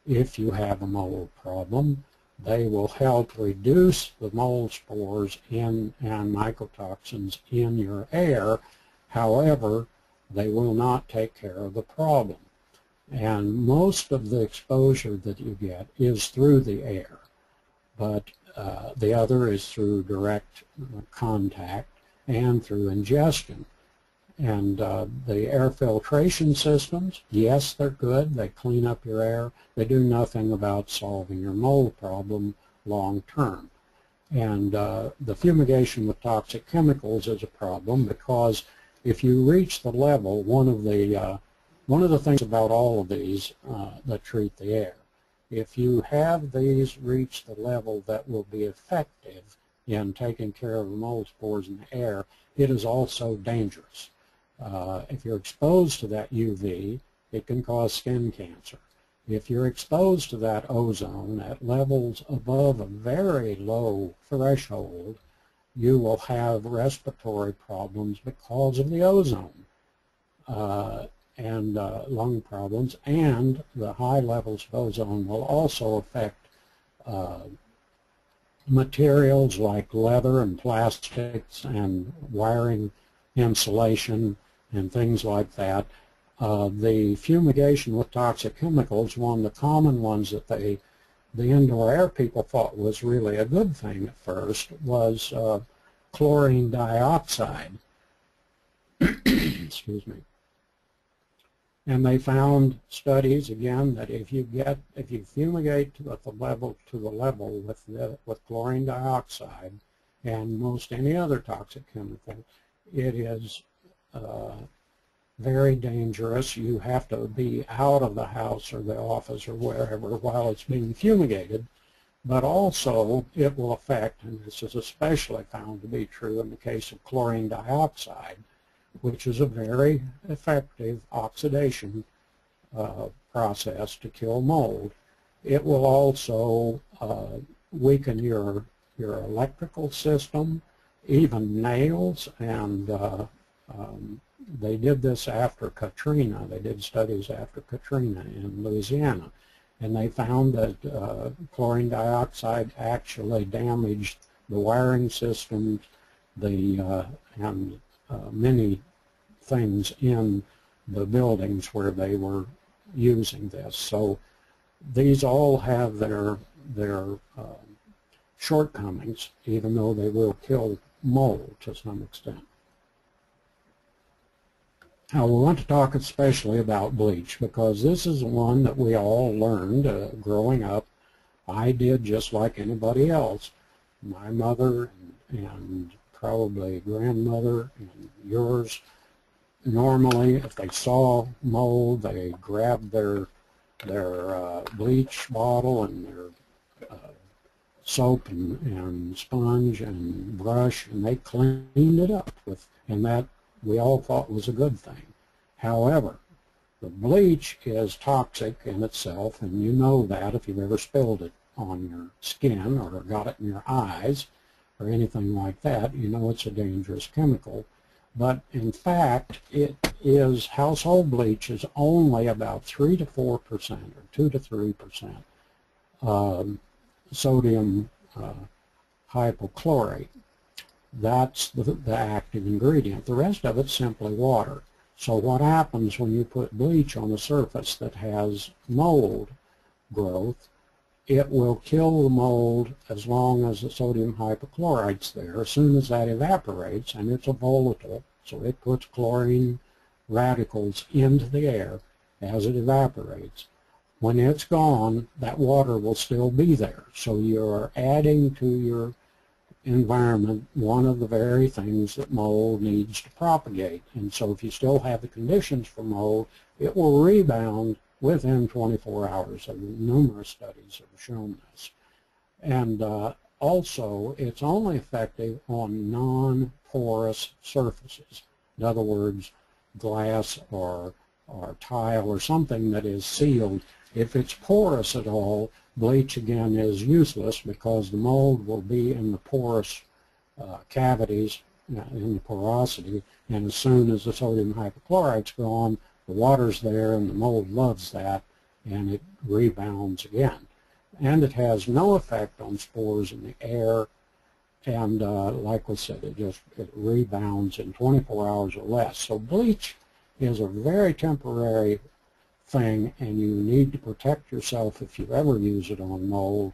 If you have a mold problem, they will help reduce the mold spores and mycotoxins in your air. However, they will not take care of the problem. And most of the exposure that you get is through the air, but the other is through direct contact and through ingestion. And the air filtration systems, yes, they're good. They clean up your air. They do nothing about solving your mold problem long term. And the fumigation with toxic chemicals is a problem because if you reach the level, one of the things about all of these that treat the air, if you have these reach the level that will be effective in taking care of the mold spores in the air, it is also dangerous. If you're exposed to that UV, it can cause skin cancer. If you're exposed to that ozone at levels above a very low threshold, you will have respiratory problems because of the ozone and lung problems, and the high levels of ozone will also affect materials like leather and plastics and wiring insulation and things like that. The fumigation with toxic chemicals, one of the common ones that the indoor air people thought was really a good thing at first, was chlorine dioxide. Excuse me. And they found studies again that if you fumigate to the level with chlorine dioxide and most any other toxic chemical, it is very dangerous. You have to be out of the house or the office or wherever while it's being fumigated. But also it will affect, and this is especially found to be true in the case of chlorine dioxide, which is a very effective oxidation process to kill mold. It will also weaken your electrical system, even nails, and they did this after Katrina. They did studies after Katrina in Louisiana, and they found that chlorine dioxide actually damaged the wiring systems, and many things in the buildings where they were using this. So these all have their shortcomings, even though they will kill mold to some extent. Now, we want to talk especially about bleach, because this is one that we all learned growing up. I did just like anybody else. My mother and probably grandmother and yours, normally if they saw mold, they grabbed their bleach bottle and their soap and sponge and brush, and they cleaned it up with, and that we all thought was a good thing. However, the bleach is toxic in itself, and you know that if you've ever spilled it on your skin or got it in your eyes or anything like that, you know it's a dangerous chemical. But in fact, household bleach is only about 3 to 4% or 2 to 3% sodium hypochlorite. That's the active ingredient. The rest of it's simply water. So what happens when you put bleach on the surface that has mold growth, it will kill the mold as long as the sodium hypochlorite's there. As soon as that evaporates, and it's a volatile, so it puts chlorine radicals into the air as it evaporates. When it's gone, that water will still be there. So you're adding to your environment one of the very things that mold needs to propagate. And so if you still have the conditions for mold, it will rebound within 24 hours. And numerous studies have shown this. And also, it's only effective on non-porous surfaces. In other words, glass or tile or something that is sealed. If it's porous at all, bleach again is useless because the mold will be in the porous cavities, in the porosity, and as soon as the sodium hypochlorite's gone, the water's there and the mold loves that, and it rebounds again. And it has no effect on spores in the air, and like we said, it rebounds in 24 hours or less. So bleach is a very temporary thing, and you need to protect yourself if you ever use it on mold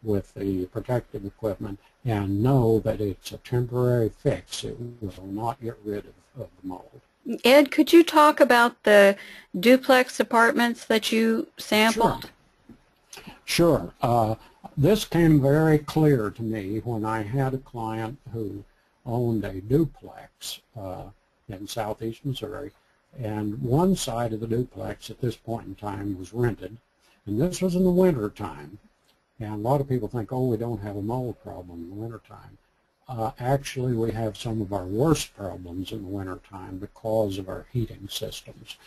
with the protective equipment, and know that it's a temporary fix. It will not get rid of the mold. Ed, could you talk about the duplex apartments that you sampled? Sure. This came very clear to me when I had a client who owned a duplex in southeast Missouri, and one side of the duplex at this point in time was rented, and this was in the winter time. And a lot of people think, oh, we don't have a mold problem in the winter time. Actually, we have some of our worst problems in the winter time because of our heating systems.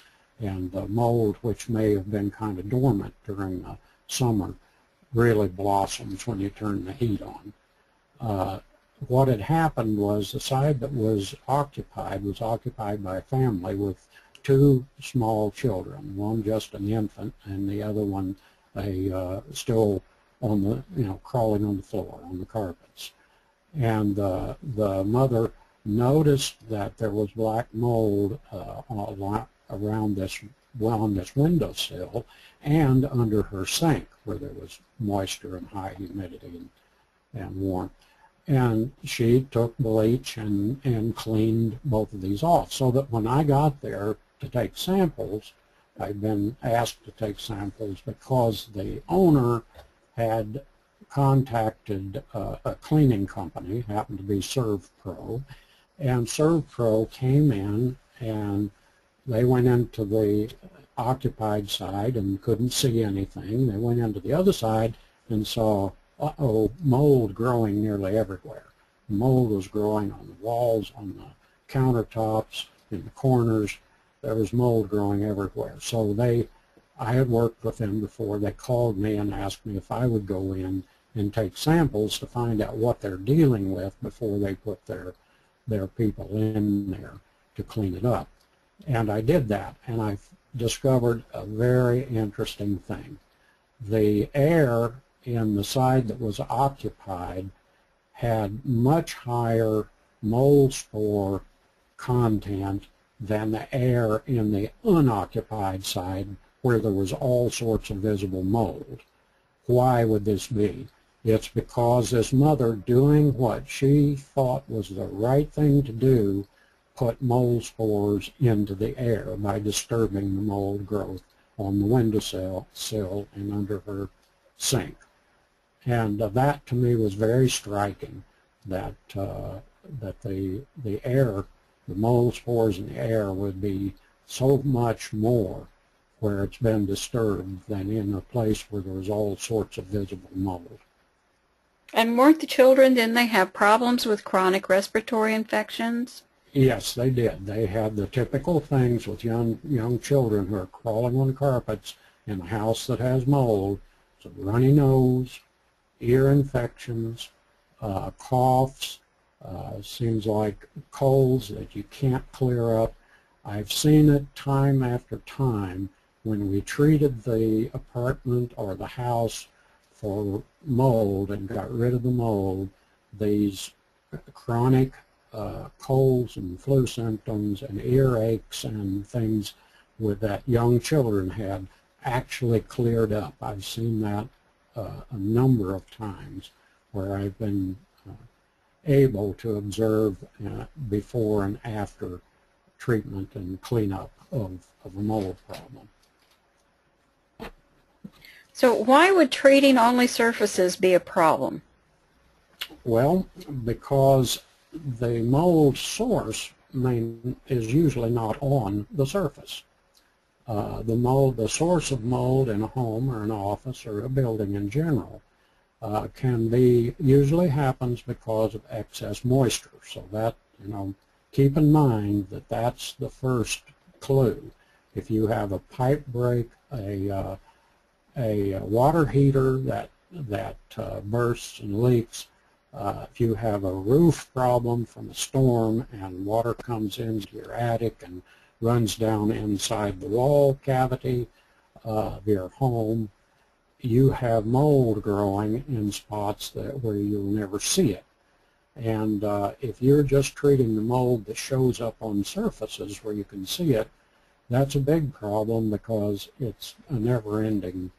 And the mold, which may have been kind of dormant during the summer, really blossoms when you turn the heat on. What had happened was the side that was occupied by a family with two small children, one just an infant and the other one still on the, crawling on the floor, on the carpets. And the mother noticed that there was black mold around this, on this windowsill and under her sink where there was moisture and high humidity and warmth. And she took bleach and cleaned both of these off, so that when I got there to take samples, I'd been asked to take samples because the owner had contacted a cleaning company, happened to be ServPro, and ServPro came in and they went into the occupied side and couldn't see anything. They went into the other side and saw, mold growing nearly everywhere. Mold was growing on the walls, on the countertops, in the corners. There was mold growing everywhere. So I had worked with them before. They called me and asked me if I would go in and take samples to find out what they're dealing with before they put their people in there to clean it up. And I did that, and I discovered a very interesting thing. The air in the side that was occupied had much higher mold spore content than the air in the unoccupied side where there was all sorts of visible mold. Why would this be? It's because this mother, doing what she thought was the right thing to do, put mold spores into the air by disturbing the mold growth on the windowsill and under her sink. And that to me was very striking, that the air, the mold spores in the air would be so much more where it's been disturbed than in a place where there was all sorts of visible mold. And weren't the children, didn't they have problems with chronic respiratory infections? Yes, they did. They had the typical things with young children who are crawling on the carpets in a house that has mold. So runny nose, ear infections, coughs, seems like colds that you can't clear up. I've seen it time after time when we treated the apartment or the house for mold and got rid of the mold. These chronic colds and flu symptoms and earaches and things with that young children had actually cleared up. I've seen that a number of times where I've been able to observe before and after treatment and cleanup of a mold problem. So why would treating only surfaces be a problem? Well, because the mold source is usually not on the surface. The source of mold in a home or an office or a building in general usually happens because of excess moisture. So that, keep in mind that that's the first clue. If you have a pipe break, a water heater that bursts and leaks, if you have a roof problem from a storm and water comes into your attic and runs down inside the wall cavity of your home, you have mold growing in spots where you'll never see it. And if you're just treating the mold that shows up on surfaces where you can see it, that's a big problem, because it's a never-ending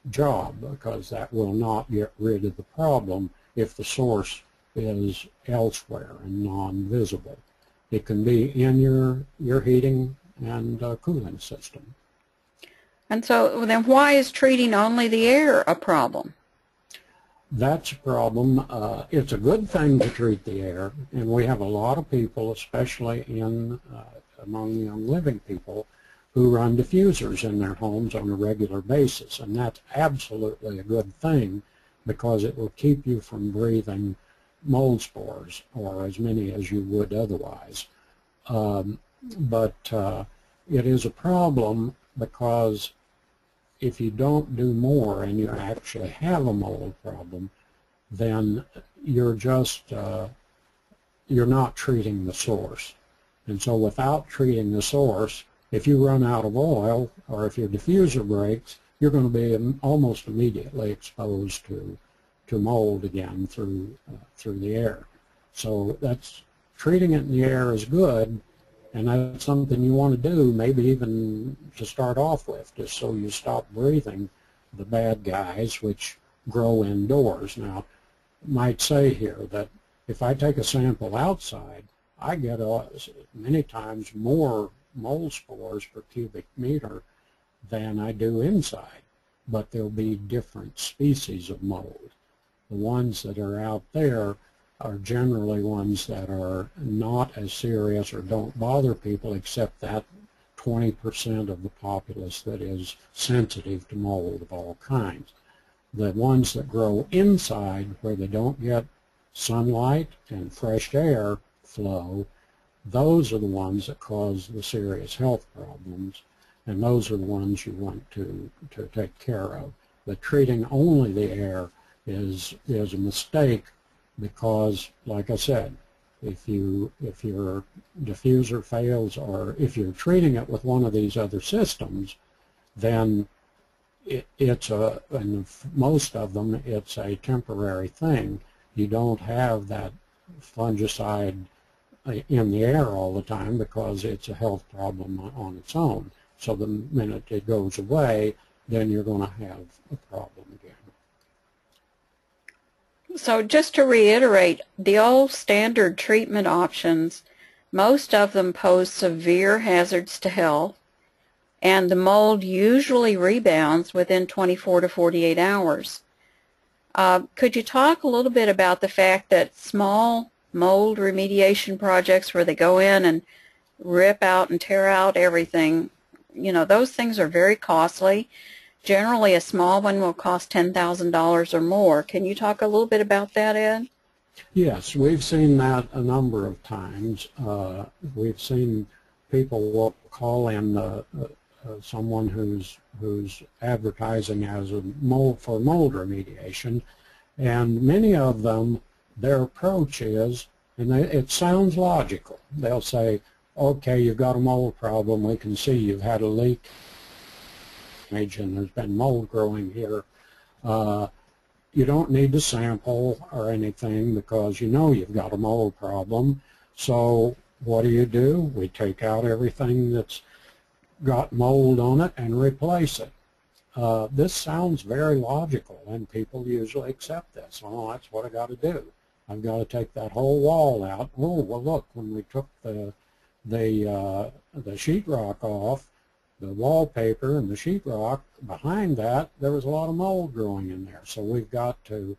job, because that will not get rid of the problem if the source is elsewhere and non-visible. It can be in your heating and cooling system. And so then why is treating only the air a problem? That's a problem. It's a good thing to treat the air, and we have a lot of people, especially among young living people, who run diffusers in their homes on a regular basis, and that's absolutely a good thing, because it will keep you from breathing mold spores, or as many as you would otherwise. But it is a problem, because if you don't do more and you actually have a mold problem, then you're not treating the source. And so without treating the source, if you run out of oil, or if your diffuser breaks, you're going to be almost immediately exposed to mold again through the air. So treating it in the air is good, and that's something you want to do, maybe even to start off with, just so you stop breathing the bad guys which grow indoors. Now, I might say here that if I take a sample outside, I get many times more mold spores per cubic meter than I do inside, but there'll be different species of mold. The ones that are out there are generally ones that are not as serious or don't bother people, except that 20% of the populace that is sensitive to mold of all kinds. The ones that grow inside, where they don't get sunlight and fresh air flow, those are the ones that cause the serious health problems, and those are the ones you want to take care of. But treating only the air is a mistake, because, like I said, if your diffuser fails, or if you're treating it with one of these other systems, then and most of them, it's a temporary thing. You don't have that fungicide in the air all the time, because it's a health problem on its own. So the minute it goes away, then you're going to have a problem again. So just to reiterate, the old standard treatment options, most of them pose severe hazards to health, and the mold usually rebounds within 24 to 48 hours. Could you talk a little bit about the fact that small mold remediation projects, where they go in and rip out and tear out everything, those things are very costly. Generally, a small one will cost $10,000 or more. Can you talk a little bit about that, Ed? Yes, we've seen that a number of times. We've seen people will call in someone who's advertising as for mold remediation, and many of them, their approach is, and it sounds logical. They'll say, okay, you've got a mold problem. We can see you've had a leak, and there's been mold growing here. You don't need to sample or anything, because you've got a mold problem. So what do? We take out everything that's got mold on it and replace it. This sounds very logical, and people usually accept this. Oh, that's what I got to do. I've got to take that whole wall out. Oh, well, look, when we took the sheetrock off, the wallpaper and the sheetrock, behind that there was a lot of mold growing in there. So we've got to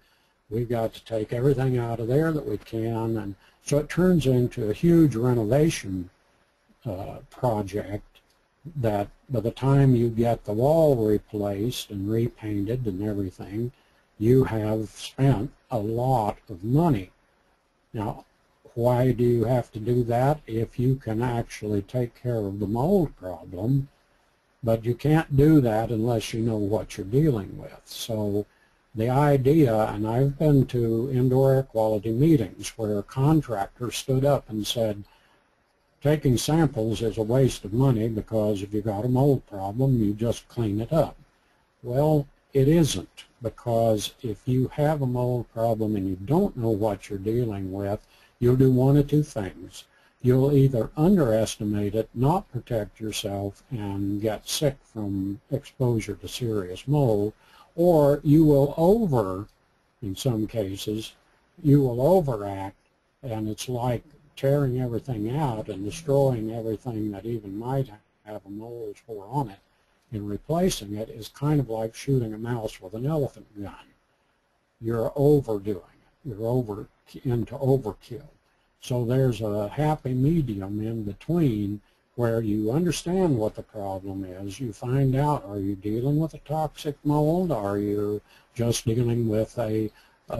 take everything out of there that we can, and so it turns into a huge renovation project that by the time you get the wall replaced and repainted and everything, you have spent a lot of money. Now, why do you have to do that if you can actually take care of the mold problem? But you can't do that unless you know what you're dealing with. So the idea, and I've been to indoor air quality meetings where a contractor stood up and said, taking samples is a waste of money because if you got a mold problem, you just clean it up. Well, it isn't, because if you have a mold problem and you don't know what you're dealing with, you'll do one of two things. You'll either underestimate it, not protect yourself, and get sick from exposure to serious mold, or you will in some cases, you will overact, and it's like tearing everything out and destroying everything that even might have a mold spore on it, and replacing it is kind of like shooting a mouse with an elephant gun. You're overdoing it. You're into overkill. So there's a happy medium in between where you understand what the problem is. You find out, are you dealing with a toxic mold? Are you just dealing with a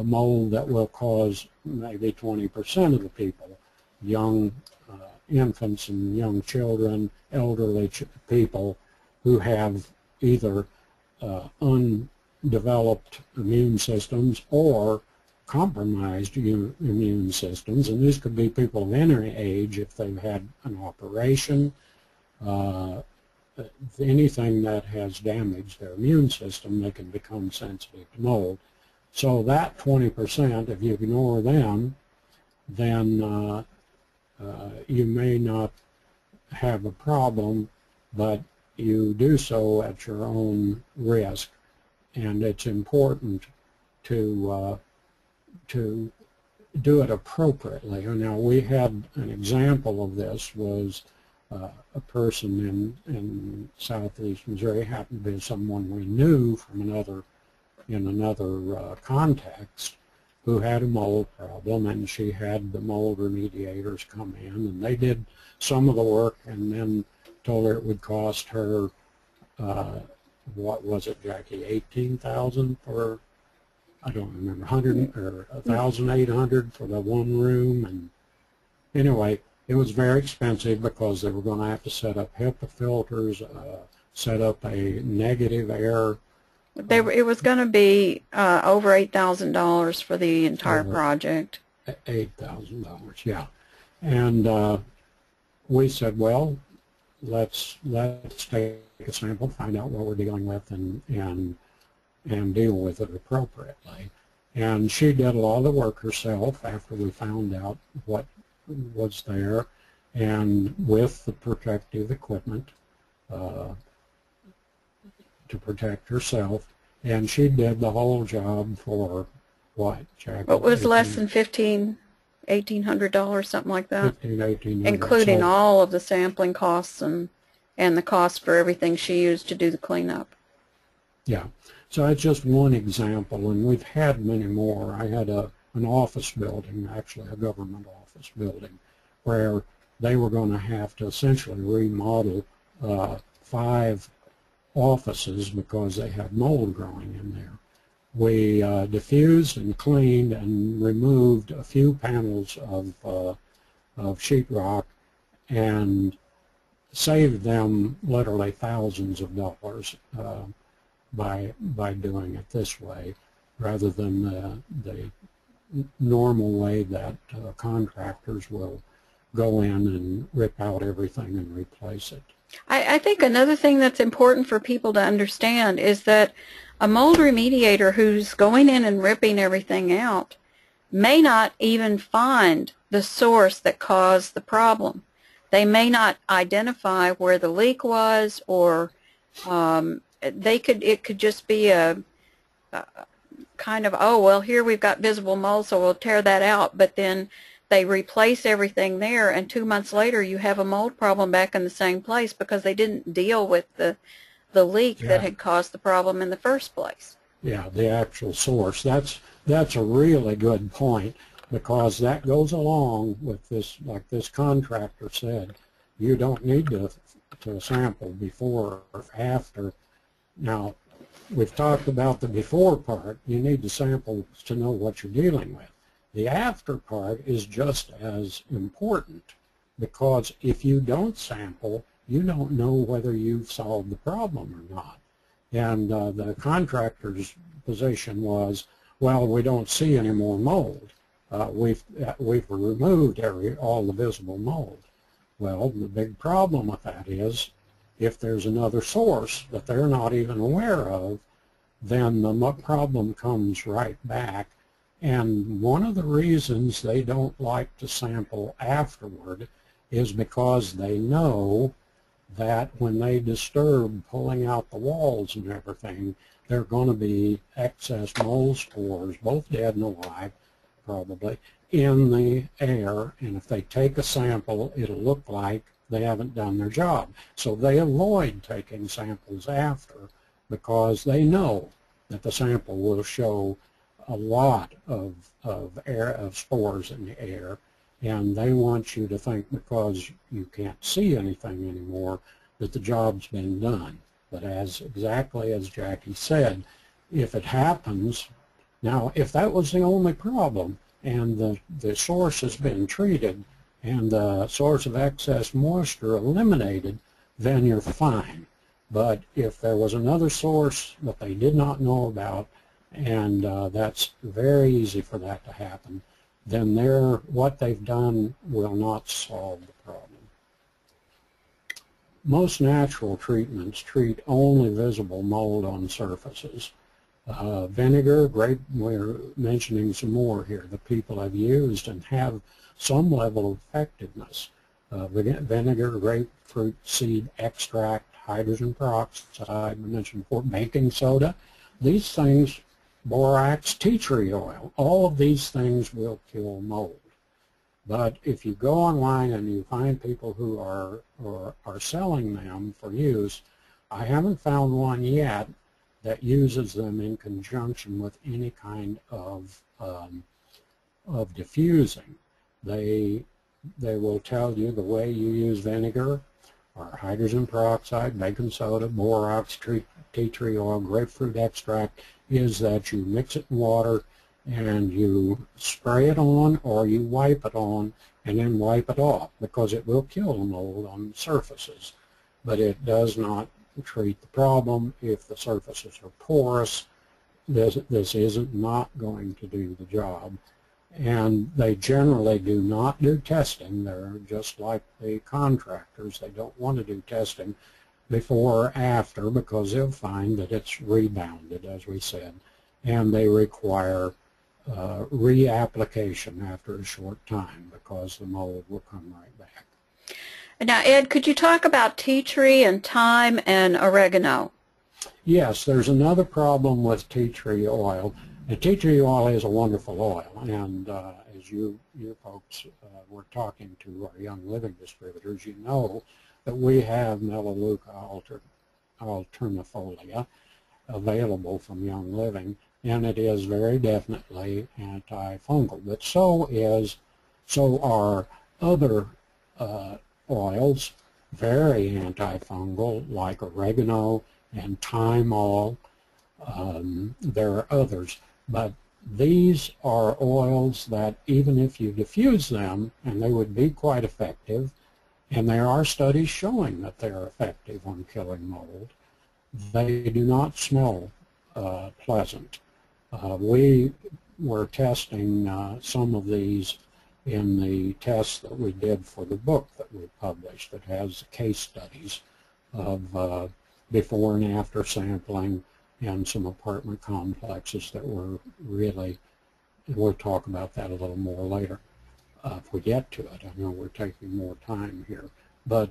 mold that will cause maybe 20% of the people, young infants and young children, elderly people who have either undeveloped immune systems or compromised immune systems, and these could be people of any age if they've had an operation, anything that has damaged their immune system, they can become sensitive to mold. So that 20%, if you ignore them, then you may not have a problem, but you do so at your own risk, and it's important to do it appropriately. Now, we had an example of this, was a person in southeast Missouri, happened to be someone we knew from in another context, who had a mold problem, and she had the mold remediators come in, and they did some of the work and then told her it would cost her, what was it, Jackie, $18,000 for, I don't remember, 100 or 1,800 for the one room. And anyway, it was very expensive because they were going to have to set up HEPA filters, set up a negative air. It was going to be over $8,000 for the entire project. $8,000, yeah. And we said, well, let's take a sample, find out what we're dealing with, and deal with it appropriately. And she did a lot of the work herself after we found out what was there, and with the protective equipment to protect herself, and she did the whole job for what, Jackie? It was less than $1,800, something like that. $1,800, including all of the sampling costs and the cost for everything she used to do the cleanup. Yeah, so that's just one example, and we've had many more. I had an office building, actually a government office building, where they were going to have to essentially remodel 5 offices because they had mold growing in there. We diffused and cleaned and removed a few panels of sheetrock and saved them literally thousands of dollars by doing it this way, rather than the normal way that contractors will go in and rip out everything and replace it. I think another thing that's important for people to understand is that a mold remediator who's going in and ripping everything out may not even find the source that caused the problem. They may not identify where the leak was, or it could just be a kind of, oh, well, here we've got visible mold, so we'll tear that out, but then they replace everything there, and 2 months later you have a mold problem back in the same place because they didn't deal with the leak that had caused the problem in the first place. Yeah, the actual source. That's a really good point, because that goes along with this, like this contractor said, you don't need to to sample before or after. Now, we've talked about the before part. You need to sample to know what you're dealing with. The after part is just as important, because if you don't sample, you don't know whether you've solved the problem or not. And the contractor's position was, well, we don't see any more mold. We've removed all the visible mold. Well, the big problem with that is, if there's another source that they're not even aware of, then the problem comes right back. And one of the reasons they don't like to sample afterward is because they know that when they disturb pulling out the walls and everything, there are going to be excess mold spores, both dead and alive probably, in the air, and if they take a sample, it'll look like they haven't done their job. So they avoid taking samples after, because they know that the sample will show a lot of spores in the air, and they want you to think, because you can't see anything anymore, that the job's been done. But exactly as Jacqui said, if it happens, now if that was the only problem and the source has been treated and the source of excess moisture eliminated, then you're fine. But if there was another source that they did not know about, and that's very easy for that to happen, then what they've done will not solve the problem. Most natural treatments treat only visible mold on surfaces. Vinegar, we're mentioning some more here, the people have used and have some level of effectiveness. Vinegar, grapefruit seed extract, hydrogen peroxide, we mentioned before, baking soda, these things, borax, tea tree oil, all of these things will kill mold. But if you go online and you find people who are selling them for use, I haven't found one yet that uses them in conjunction with any kind of diffusing. They will tell you the way you use vinegar or hydrogen peroxide, baking soda, borax, tea tree oil, grapefruit extract, is that you mix it in water and you spray it on, or you wipe it on and then wipe it off, because it will kill the mold on surfaces. But it does not treat the problem. If the surfaces are porous, this isn't not going to do the job. And they generally do not do testing. They're just like the contractors. They don't want to do testing before or after, because they'll find that it's rebounded, as we said, and they require reapplication after a short time, because the mold will come right back. Now, Ed, could you talk about tea tree and thyme and oregano? Yes, there's another problem with tea tree oil. And tea tree oil is a wonderful oil, and as you folks were talking to our Young Living distributors, you know that we have Melaleuca alternifolia available from Young Living, and it is very definitely antifungal. But so are other oils, very antifungal, like oregano and thyme oil. There are others, but these are oils that even if you diffuse them, and they would be quite effective, and there are studies showing that they are effective on killing mold, they do not smell pleasant. We were testing some of these in the tests that we did for the book that we published that has case studies of before and after sampling and some apartment complexes that were really, we'll talk about that a little more later if we get to it. I know we're taking more time here, but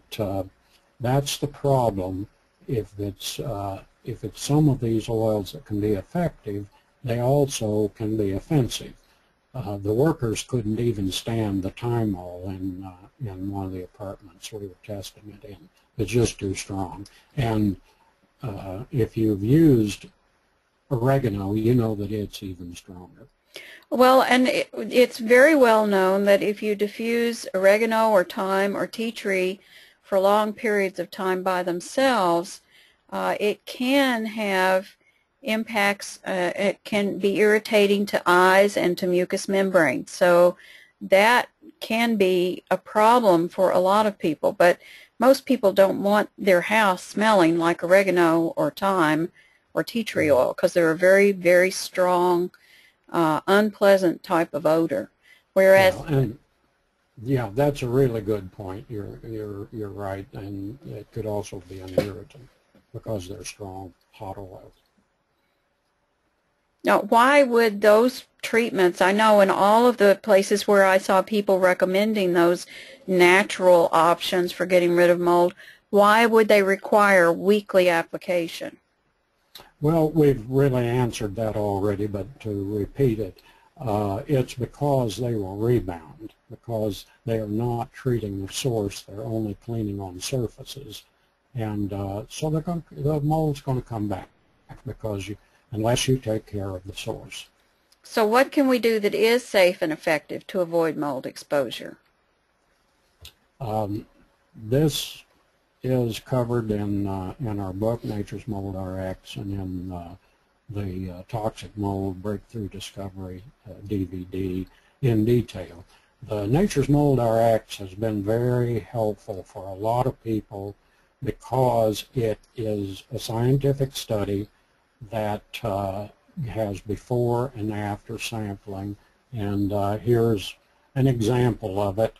that's the problem. If it's some of these oils that can be effective, they also can be offensive. The workers couldn't even stand the thyme oil in one of the apartments we were testing it in. It's just too strong. And if you've used oregano, you know that it's even stronger. Well, and it's very well known that if you diffuse oregano or thyme or tea tree for long periods of time by themselves, it can have impacts. It can be irritating to eyes and to mucous membrane. So that can be a problem for a lot of people. But most people don't want their house smelling like oregano or thyme or tea tree oil because they're a very, very strong, unpleasant type of odor. Whereas, yeah, that's a really good point. You're right, and it could also be an irritant because they're strong hot oils. now, why would those treatments, I know in all of the places where I saw people recommending those natural options for getting rid of mold, why would they require weekly application? Well, we've really answered that already, but to repeat it, it's because they will rebound, because they are not treating the source, they're only cleaning on surfaces. And so the mold's going to come back because unless you take care of the source. So what can we do that is safe and effective to avoid mold exposure? This is covered in our book, Nature's Mold RX, and in the Toxic Mold Breakthrough Discovery DVD in detail. The Nature's Mold RX has been very helpful for a lot of people because it is a scientific study that has before and after sampling, and here's an example of it.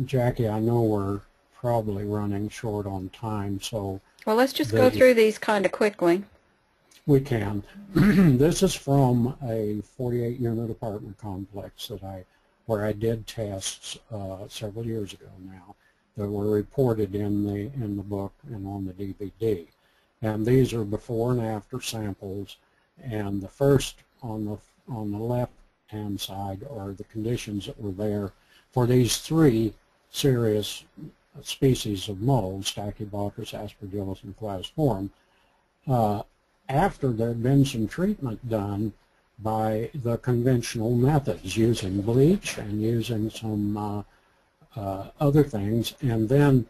Jackie, I know we're probably running short on time, so well, let's just go through these kind of quickly. We can. This is from a 48-unit apartment complex where I did tests several years ago now that were reported in the book and on the DVD. And these are before and after samples. And the first on the left-hand side are the conditions that were there for these three serious species of mold, Stachybotrys, Aspergillus, and Plasmodium. After there had been some treatment done by the conventional methods, using bleach and using some other things, and then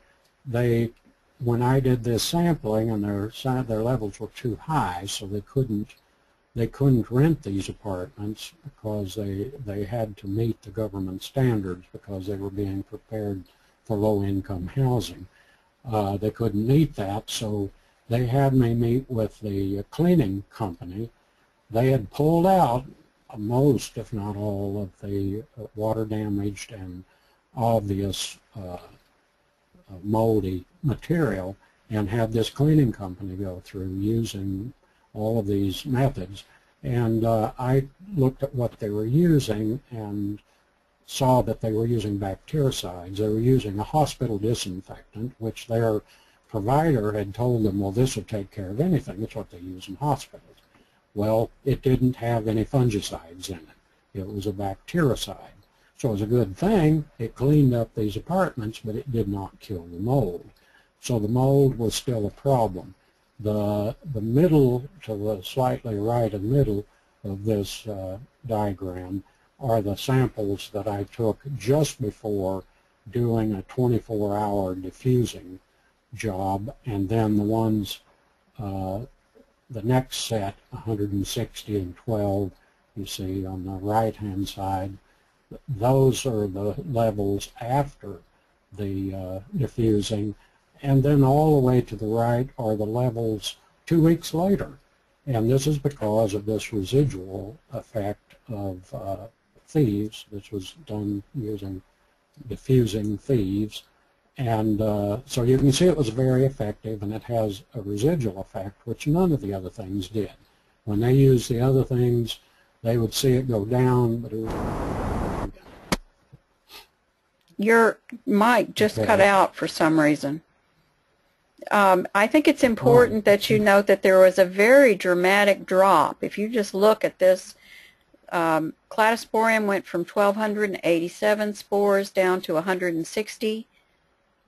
when I did this sampling, and their levels were too high, so they couldn't rent these apartments because they had to meet the government standards because they were being prepared for low-income housing. They couldn't meet that, so they had me meet with the cleaning company. They had pulled out most, if not all, of the water-damaged and obvious moldy material and had this cleaning company go through using all of these methods. And I looked at what they were using and saw that they were using bactericides. They were using a hospital disinfectant, which their provider had told them, well, this will take care of anything. It's what they use in hospitals. Well, it didn't have any fungicides in it. It was a bactericide. So it was a good thing. It cleaned up these apartments, but it did not kill the mold. So the mold was still a problem. The middle to the slightly right and middle of this diagram are the samples that I took just before doing a 24-hour diffusing job, and then the ones, the next set, 160 and 12, you see on the right-hand side, those are the levels after the diffusing, and then all the way to the right are the levels 2 weeks later. And this is because of this residual effect of Thieves. This was done using diffusing Thieves. And so you can see it was very effective, and it has a residual effect, which none of the other things did. When they used the other things, they would see it go down, but it would... Your mic just cut out for some reason. I think it's important that you note that there was a very dramatic drop. If you just look at this, Cladosporium went from 1,287 spores down to 160.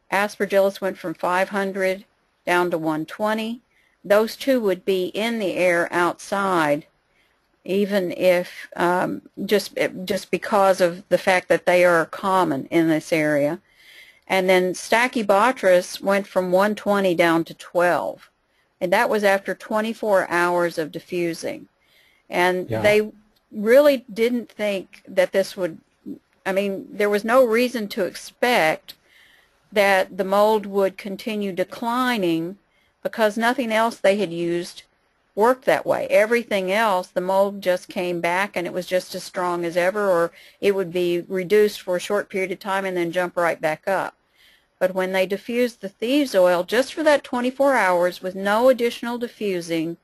Aspergillus went from 500 down to 120. Those two would be in the air outside, even if just because of the fact that they are common in this area. And then Stachybotrys went from 120 down to 12. And that was after 24 hours of diffusing. And they really didn't think that this would, I mean, there was no reason to expect that the mold would continue declining because nothing else they had used worked that way. Everything else, the mold just came back and it was just as strong as ever, or it would be reduced for a short period of time and then jump right back up. But when they diffused the Thieves oil just for that 24 hours with no additional diffusing,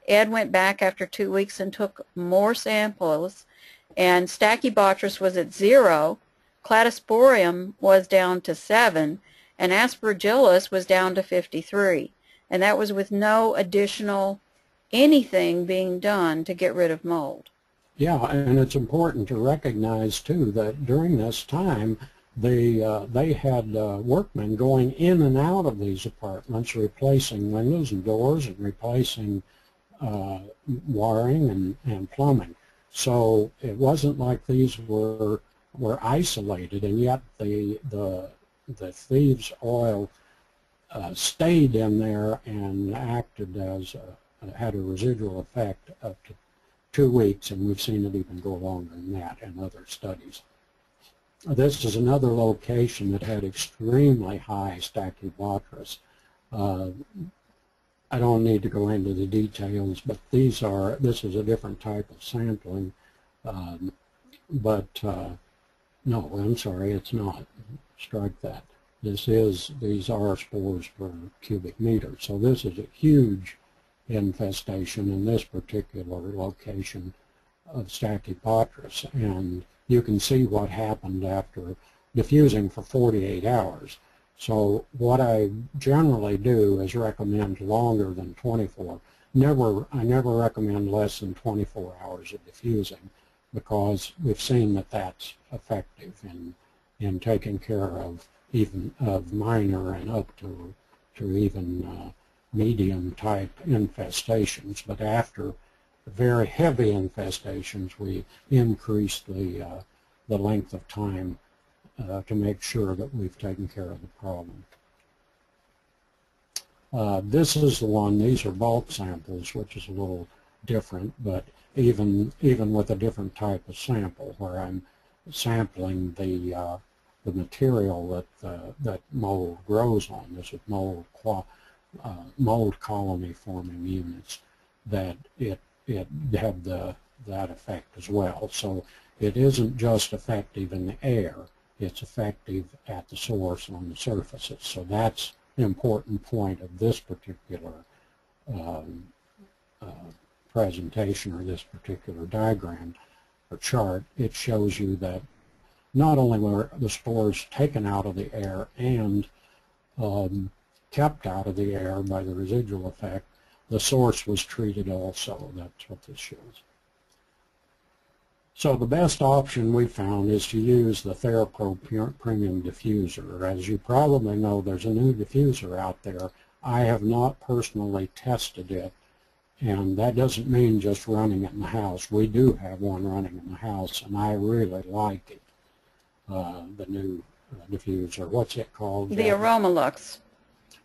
Ed went back after 2 weeks and took more samples, and Stachybotrys was at 0, Cladosporium was down to 7, and Aspergillus was down to 53. And that was with no additional anything being done to get rid of mold. Yeah, and it's important to recognize, too, that during this time, they had workmen going in and out of these apartments, replacing windows and doors and replacing wiring and plumbing. So it wasn't like these were isolated, and yet the Thieves oil stayed in there and acted as had a residual effect up to 2 weeks, and we've seen it even go longer than that in other studies. This is another location that had extremely high Stachybotrys. I don't need to go into the details, but this is a different type of sampling. No, I'm sorry, it's not. Strike that. These are spores per cubic meter. So this is a huge infestation in this particular location of Stachybotrys, and you can see what happened after diffusing for 48 hours. So what I generally do is recommend longer than 24. I never recommend less than 24 hours of diffusing, because we've seen that that's effective in taking care of even minor and up to even medium type infestations. But after very heavy infestations, we increase the length of time to make sure that we've taken care of the problem. This is the one. These are bulk samples, which is a little different, but even with a different type of sample, where I'm sampling the material that mold grows on. This is mold colony forming units, that it have that effect as well. So it isn't just effective in the air, it's effective at the source on the surfaces. So that's an important point of this particular presentation, or this particular diagram or chart. It shows you that not only were the spores taken out of the air and kept out of the air by the residual effect, the source was treated also. That's what this shows. So the best option we found is to use the TheraPro Premium Diffuser. As you probably know, there's a new diffuser out there. I have not personally tested it, and that doesn't mean just running it in the house. We do have one running in the house, and I really like it. The new diffuser. What's it called, Jacqui? The Aromalux.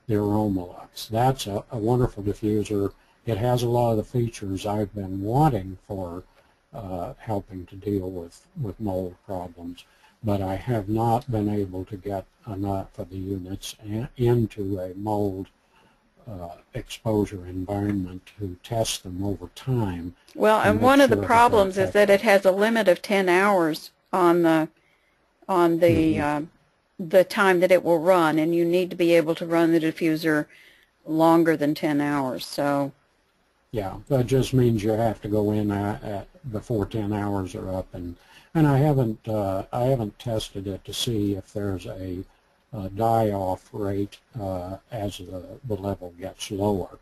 The Aromalux. That's a wonderful diffuser. It has a lot of the features I've been wanting for helping to deal with mold problems, but I have not been able to get enough of the units into a mold exposure environment to test them over time. Well, and one of the problems is that it has a limit of 10 hours on the time that it will run, and you need to be able to run the diffuser longer than 10 hours. So yeah, that just means you have to go in before 10 hours are up, and I haven't tested it to see if there's a die-off rate as the level gets lower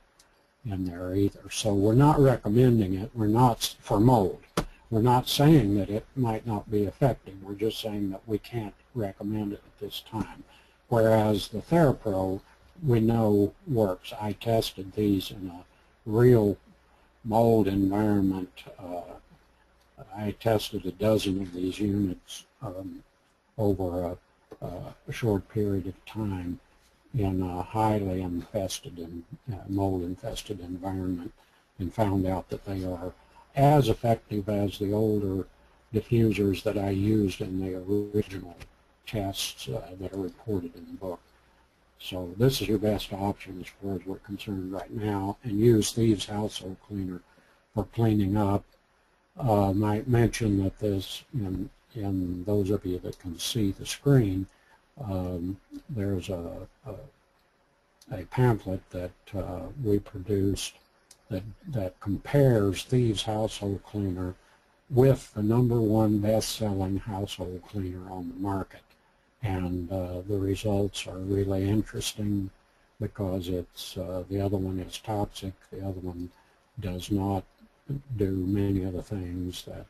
in there either. So we're not recommending it. We're not for mold. We're not saying that it might not be effective. We're just saying that we can't recommend it at this time. Whereas the TheraPro, we know works. I tested these in a real mold environment. I tested a dozen of these units over a short period of time in a highly infested and mold-infested environment, and found out that they are as effective as the older diffusers that I used in the original tests that are reported in the book. So this is your best option as far as we're concerned right now, and use Thieves Household Cleaner for cleaning up. Might mention that this, in those of you that can see the screen, there's a pamphlet that we produced that compares Thieves Household Cleaner with the #1 best-selling household cleaner on the market. And the results are really interesting because it's the other one is toxic, the other one does not do many of the things that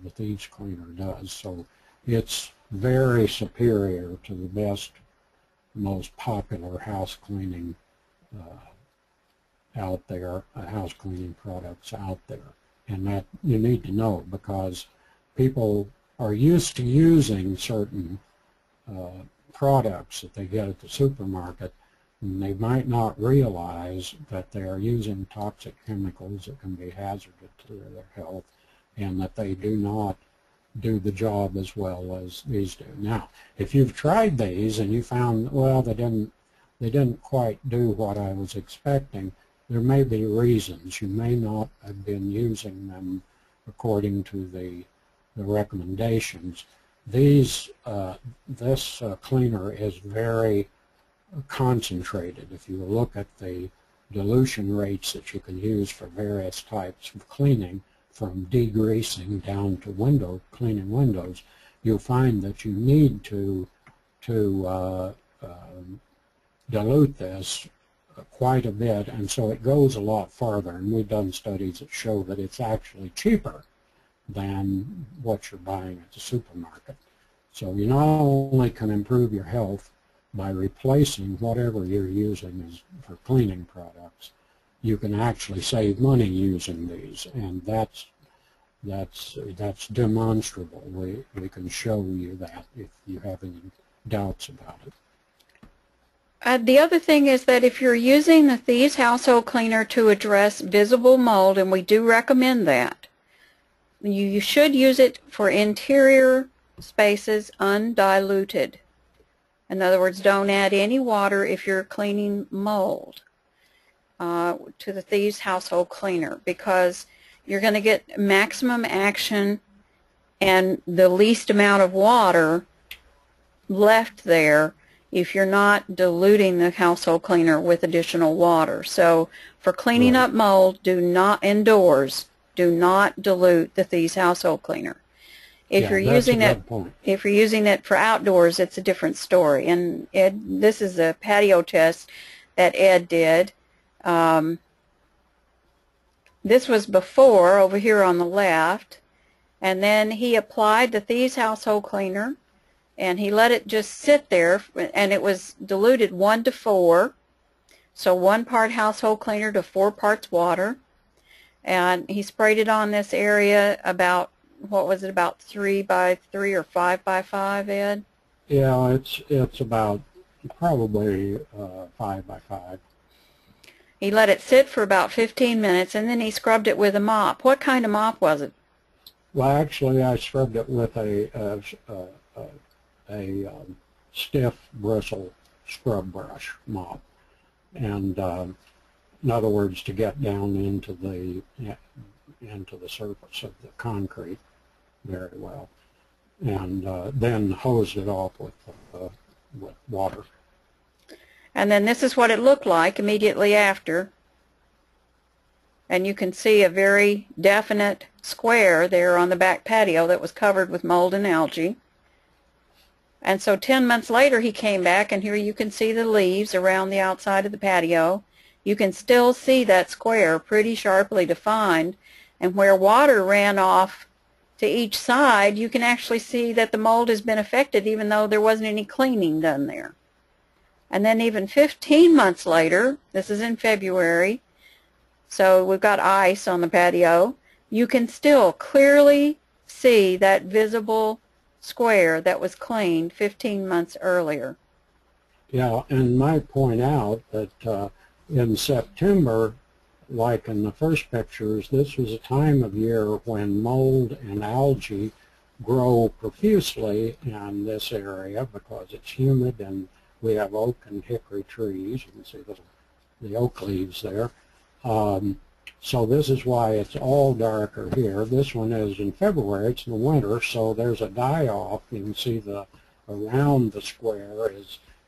the Thieves Cleaner does. So it's very superior to the best, most popular house cleaning out there, house cleaning products out there. And that you need to know, because people are used to using certain products that they get at the supermarket, and they might not realize that they are using toxic chemicals that can be hazardous to their health, and that they do not do the job as well as these do. Now, if you've tried these and you found, well, they didn't quite do what I was expecting, there may be reasons. You may not have been using them according to the recommendations. This cleaner is very concentrated. If you look at the dilution rates that you can use for various types of cleaning, from degreasing down to cleaning windows, you'll find that you need to dilute this quite a bit, and so it goes a lot farther. And we've done studies that show that it's actually cheaper than what you're buying at the supermarket. So you not only can improve your health by replacing whatever you're using for cleaning products, you can actually save money using these, and that's demonstrable. We can show you that if you have any doubts about it. The other thing is that if you're using the Thieves Household Cleaner to address visible mold, and we do recommend that, you should use it for interior spaces undiluted. In other words, don't add any water if you're cleaning mold to the Thieves Household Cleaner, because you're going to get maximum action and the least amount of water left there if you're not diluting the household cleaner with additional water. So for cleaning up mold, indoors, do not dilute the Thieves Household Cleaner. If you're using it for outdoors, it's a different story. And this is a patio test that Ed did. This was before, over here on the left, and then he applied the Thieves Household Cleaner, and he let it just sit there, and it was diluted 1:4, so 1 part household cleaner to 4 parts water, and he sprayed it on this area about, what was it, about 3 by 3 or 5 by 5, Ed? Yeah, it's about probably 5 by 5. He let it sit for about 15 minutes, and then he scrubbed it with a mop. What kind of mop was it? Well, actually, I scrubbed it with a stiff bristle scrub brush mop, and in other words, to get down into the surface of the concrete very well, and then hosed it off with water. And then this is what it looked like immediately after. And you can see a very definite square there on the back patio that was covered with mold and algae. And so 10 months later he came back, and here you can see the leaves around the outside of the patio. You can still see that square pretty sharply defined, and where water ran off to each side, you can actually see that the mold has been affected even though there wasn't any cleaning done there. And then even 15 months later, this is in February, so we've got ice on the patio, you can still clearly see that visible square that was cleaned 15 months earlier. Yeah, and might point out that in September, like in the first pictures, this was a time of year when mold and algae grow profusely in this area because it's humid and we have oak and hickory trees. You can see the oak leaves there. So this is why it's all darker here. This one is in February, it's in the winter, so there's a die-off. You can see the around the square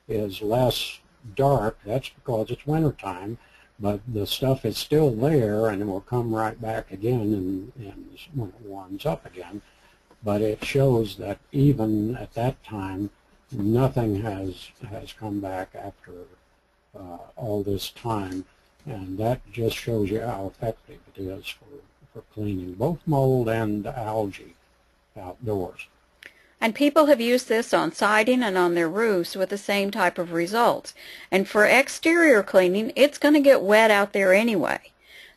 is less dark. That's because it's wintertime, but the stuff is still there and it will come right back again and when it warms up again. But it shows that even at that time, nothing has come back after all this time. And that just shows you how effective it is for cleaning both mold and algae outdoors. And people have used this on siding and on their roofs with the same type of results. And for exterior cleaning, it's going to get wet out there anyway.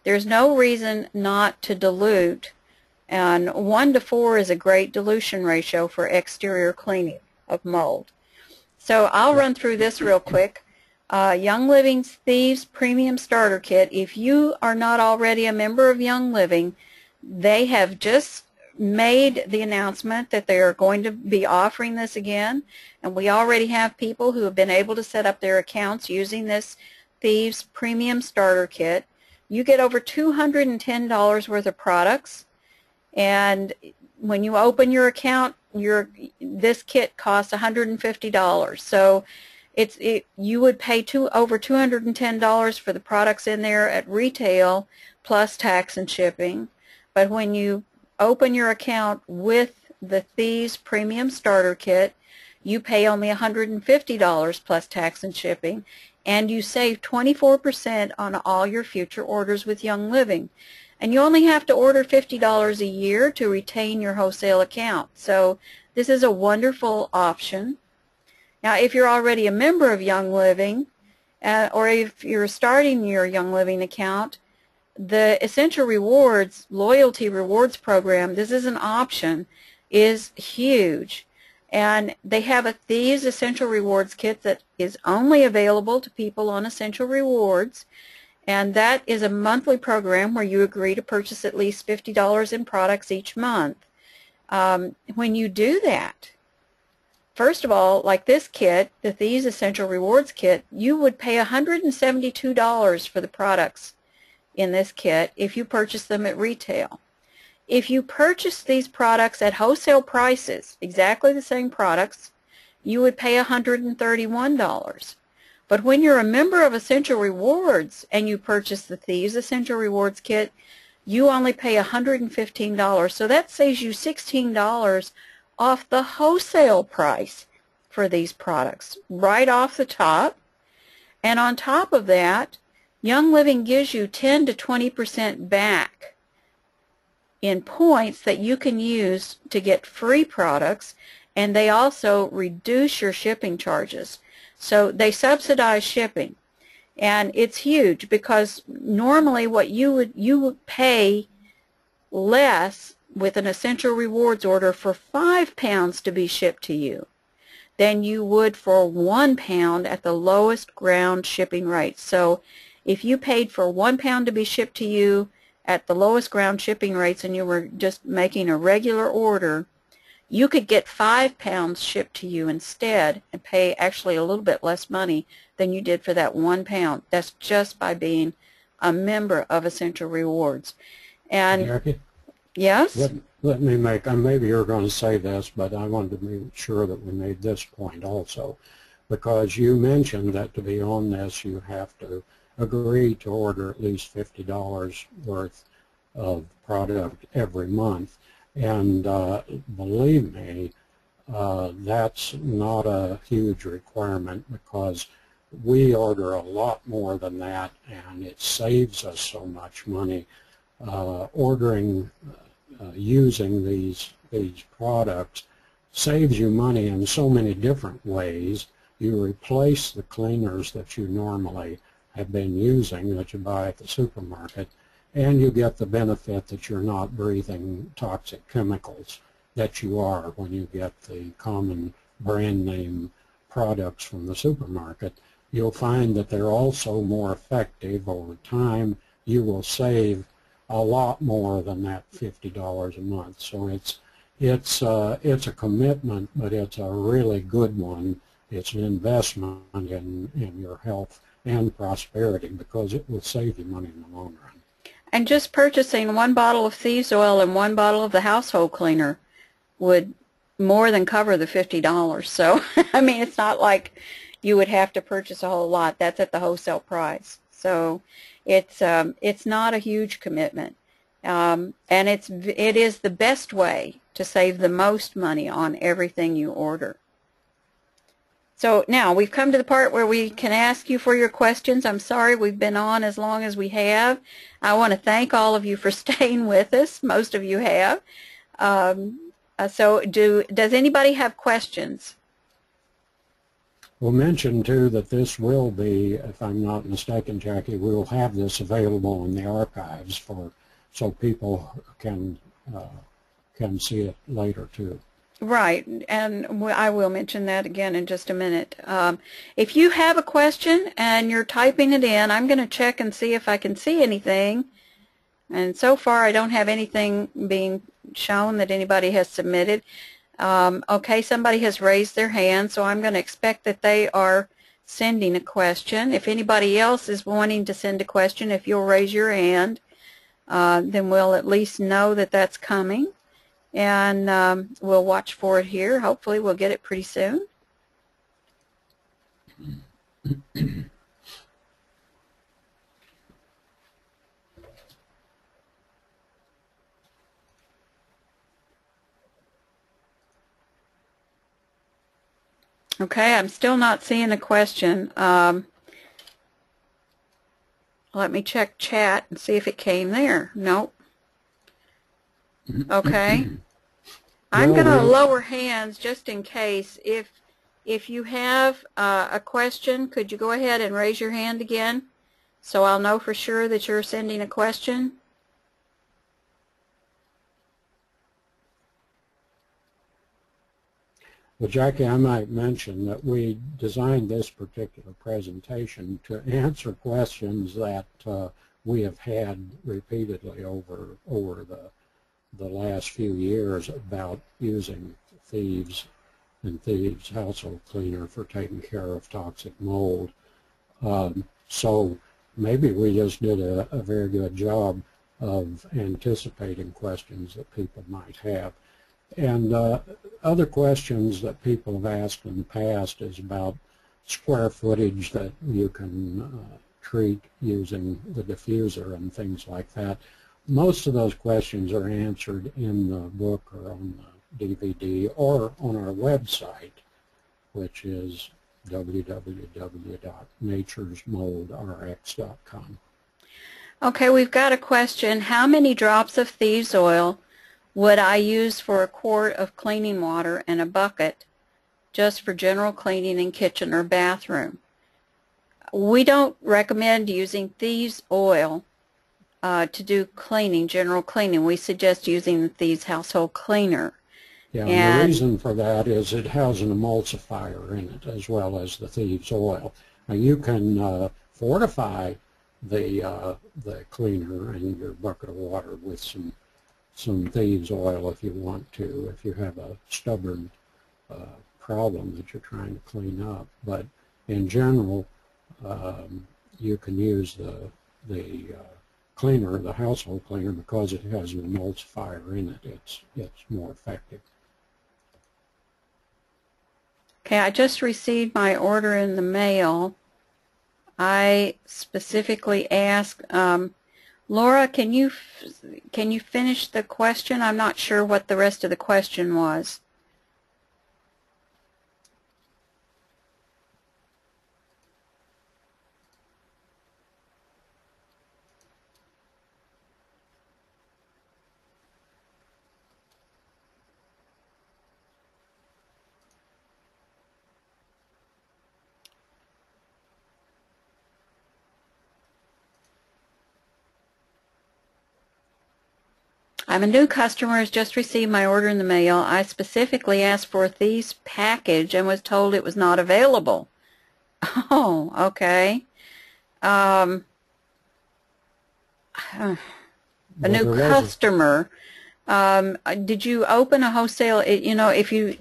There's no reason not to dilute, and 1 to 4 is a great dilution ratio for exterior cleaning of mold. So I'll run through this real quick. Young Living's Thieves Premium Starter Kit. If you are not already a member of Young Living, they have just made the announcement that they are going to be offering this again, and we already have people who have been able to set up their accounts using this Thieves Premium Starter Kit. You get over $210 worth of products, and when you open your account, this kit costs $150. So you would pay over $210 for the products in there at retail plus tax and shipping. But when you open your account with the Thieves Premium Starter Kit, you pay only $150 plus tax and shipping, and you save 24% on all your future orders with Young Living. And you only have to order $50 a year to retain your wholesale account. So this is a wonderful option. Now, if you're already a member of Young Living, or if you're starting your Young Living account, the Essential Rewards, Loyalty Rewards Program, this is an option, is huge. And they have a Thieves Essential Rewards Kit that is only available to people on Essential Rewards. And that is a monthly program where you agree to purchase at least $50 in products each month. When you do that, first of all, like this kit, the Thieves Essential Rewards Kit, you would pay $172 for the products in this kit if you purchase them at retail. If you purchase these products at wholesale prices, exactly the same products, you would pay $131. But when you're a member of Essential Rewards and you purchase the Thieves Essential Rewards Kit, you only pay $115. So that saves you $16 off the wholesale price for these products, right off the top. And on top of that, Young Living gives you 10 to 20% back in points that you can use to get free products, and they also reduce your shipping charges. So they subsidize shipping, and it's huge because normally what you would pay less with an Essential Rewards order for 5 pounds to be shipped to you than you would for 1 pound at the lowest ground shipping rate. So if you paid for 1 pound to be shipped to you at the lowest ground shipping rates and you were just making a regular order, you could get 5 pounds shipped to you instead and pay actually a little bit less money than you did for that 1 pound. That's just by being a member of Essential Rewards. And Jacqui? Yes? Let me make, maybe you're going to say this, but I wanted to make sure that we made this point also, because you mentioned that to be on this you have to agree to order at least $50 worth of product every month. And believe me, that's not a huge requirement because we order a lot more than that, and it saves us so much money. Ordering using these products saves you money in so many different ways. You replace the cleaners that you normally have been using that you buy at the supermarket, and you get the benefit that you're not breathing toxic chemicals that you are when you get the common brand name products from the supermarket. You'll find that they're also more effective over time. You will save a lot more than that $50 a month. So it's a commitment, but it's a really good one. It's an investment in your health and prosperity because it will save you money in the long run. And just purchasing one bottle of Thieves oil and one bottle of the household cleaner would more than cover the $50. So, I mean, it's not like you would have to purchase a whole lot. That's at the wholesale price. So, it's not a huge commitment. And it is the best way to save the most money on everything you order. So now we've come to the part where we can ask you for your questions. I'm sorry we've been on as long as we have. I want to thank all of you for staying with us. Most of you have. So does anybody have questions? We'll mention too that this will be, if I'm not mistaken, Jackie, we'll have this available in the archives so people can see it later too. Right, and I will mention that again in just a minute. If you have a question and you're typing it in, I'm going to check and see if I can see anything. And so far, I don't have anything being shown that anybody has submitted. Okay, somebody has raised their hand, so I'm going to expect that they are sending a question. If anybody else is wanting to send a question, if you'll raise your hand, then we'll at least know that that's coming. And we'll watch for it here. Hopefully we'll get it pretty soon. Okay, I'm still not seeing a question. Let me check chat and see if it came there. Nope. Okay. I'm going to lower hands just in case. If you have a question, could you go ahead and raise your hand again so I'll know for sure that you're sending a question? Well, Jackie, I might mention that we designed this particular presentation to answer questions that we have had repeatedly over the last few years about using Thieves and Thieves household cleaner for taking care of toxic mold. So maybe we just did a very good job of anticipating questions that people might have. And other questions that people have asked in the past is about square footage that you can treat using the diffuser and things like that. Most of those questions are answered in the book or on the DVD or on our website, which is www.naturesmoldrx.com. Okay, we've got a question. How many drops of Thieves oil would I use for a quart of cleaning water and a bucket just for general cleaning in kitchen or bathroom? We don't recommend using Thieves oil to do cleaning, general cleaning. We suggest using the Thieves household cleaner. Yeah, and the reason for that is it has an emulsifier in it as well as the Thieves oil. Now you can fortify the cleaner and your bucket of water with some Thieves oil if you want to, if you have a stubborn problem that you're trying to clean up. But in general, you can use the cleaner, the household cleaner, because it has an emulsifier in it. It's more effective. Okay, I just received my order in the mail. I specifically asked, Laura, can you finish the question? I'm not sure what the rest of the question was. I'm a new customer, has just received my order in the mail. I specifically asked for a Thieves package and was told it was not available. Oh, okay. A new customer. Did you open a wholesale? You know, if you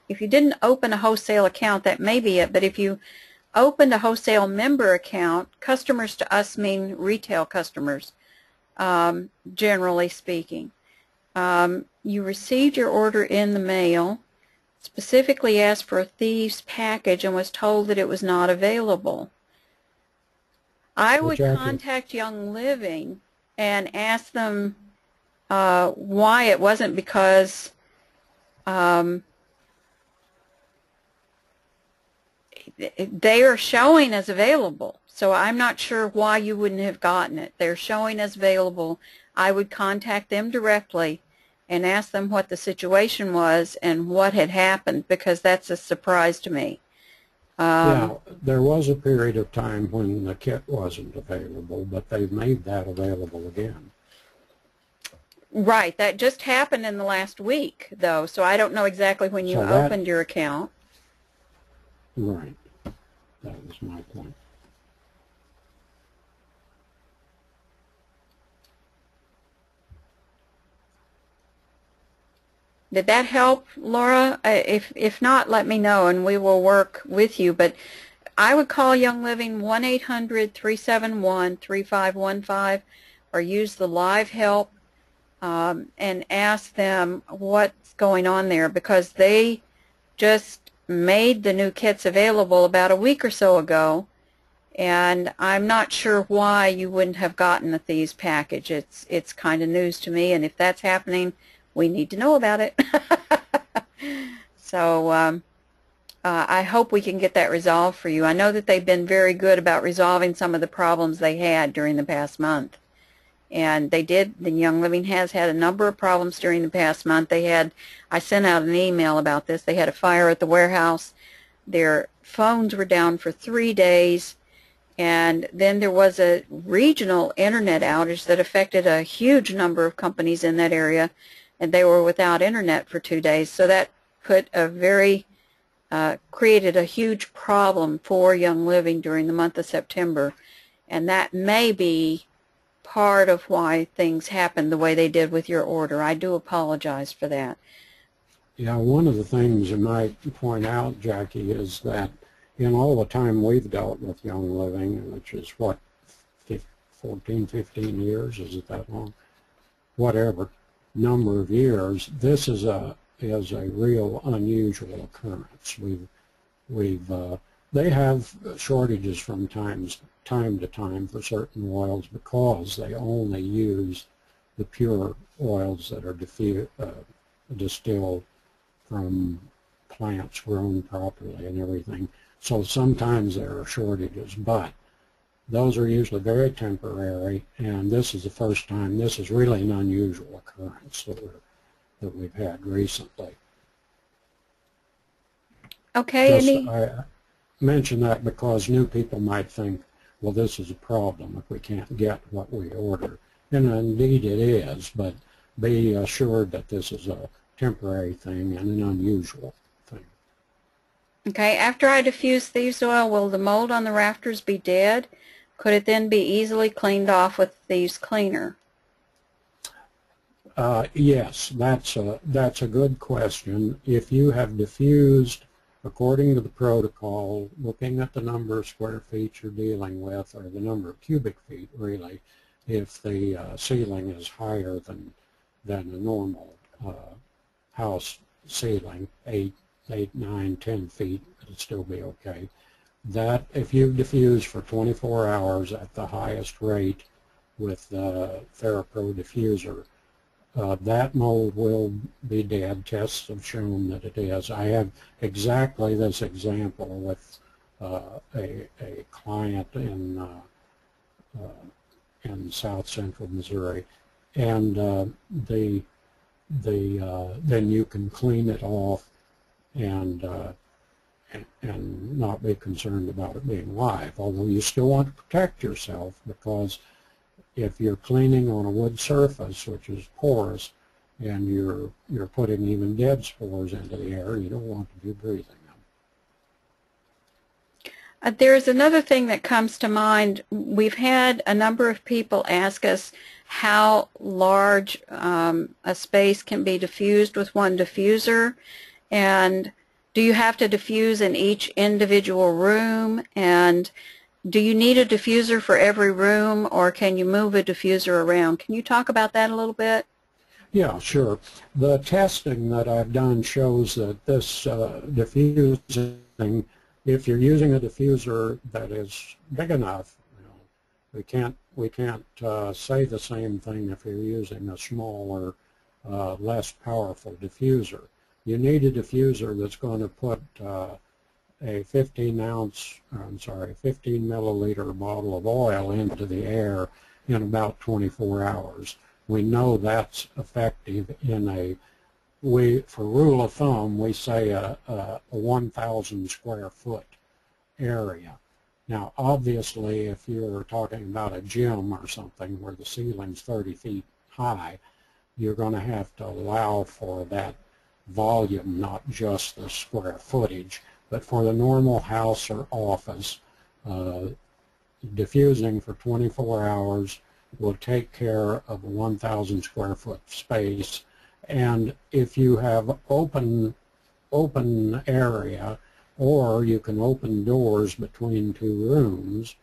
didn't open a wholesale account, that may be it. But if you opened a wholesale member account, customers to us mean retail customers, generally speaking. You received your order in the mail, specifically asked for a Thieves package, and was told that it was not available. I would contact Young Living and ask them why it wasn't, because they are showing as available. So I'm not sure why you wouldn't have gotten it. They're showing as available. I would contact them directly and ask them what the situation was and what had happened, because that's a surprise to me. Yeah, there was a period of time when the kit wasn't available, but they've made that available again. Right, that just happened in the last week, though, so I don't know exactly when you opened your account. Right, that was my point. Did that help, Laura? If not, let me know and we will work with you. But I would call Young Living 1-800-371-3515 or use the live help and ask them what's going on there, because they just made the new kits available about a week or so ago, and I'm not sure why you wouldn't have gotten the Thieves package. It's kind of news to me, and if that's happening, we need to know about it. So I hope we can get that resolved for you. I know that they've been very good about resolving some of the problems they had during the past month. And they did. The Young Living has had a number of problems during the past month. I sent out an email about this. They had a fire at the warehouse. Their phones were down for 3 days. And then there was a regional internet outage that affected a huge number of companies in that area, and they were without internet for 2 days. So that created a huge problem for Young Living during the month of September, and that may be part of why things happened the way they did with your order. I do apologize for that. Yeah, one of the things you might point out, Jackie, is that in all the time we've dealt with Young Living, which is what, 14, 15 years, is it that long? Whatever number of years, this is a real unusual occurrence. They have shortages from time to time for certain oils because they only use the pure oils that are distilled from plants grown properly and everything. So sometimes there are shortages, but those are usually very temporary, and this is the first time. This is really an unusual occurrence that we've had recently. Okay. I mention that because new people might think, well, this is a problem if we can't get what we order. And indeed it is, but be assured that this is a temporary thing and an unusual thing. Okay, after I diffuse Thieves oil, will the mold on the rafters be dead? Could it then be easily cleaned off with Thieves cleaner? Yes, that's a good question. If you have diffused according to the protocol, looking at the number of square feet you're dealing with, or the number of cubic feet, really, if the ceiling is higher than a normal house ceiling, 8, 9, 10 feet, it'll still be okay. That if you diffuse for 24 hours at the highest rate with the TheraPro diffuser, that mold will be dead. Tests have shown that it is. I have exactly this example with a client in South Central Missouri, and then you can clean it off and not be concerned about it being live, although you still want to protect yourself, because if you're cleaning on a wood surface, which is porous, and you're putting even dead spores into the air. You don't want to be breathing them. There's another thing that comes to mind. We've had a number of people ask us how large a space can be diffused with one diffuser, and do you have to diffuse in each individual room, and do you need a diffuser for every room, or can you move a diffuser around? Can you talk about that a little bit? Yeah, sure. The testing that I've done shows that this diffusing, if you're using a diffuser that is big enough, we can't say the same thing if you're using a smaller, less powerful diffuser. You need a diffuser that's going to put a 15 milliliter bottle of oil into the air in about 24 hours. We know that's effective in for rule of thumb, we say a 1,000 square foot area. Now, obviously, if you're talking about a gym or something where the ceiling's 30 feet high, you're going to have to allow for that volume, not just the square footage. But for the normal house or office, diffusing for 24 hours will take care of a 1,000 square foot space. And if you have open area, or you can open doors between two rooms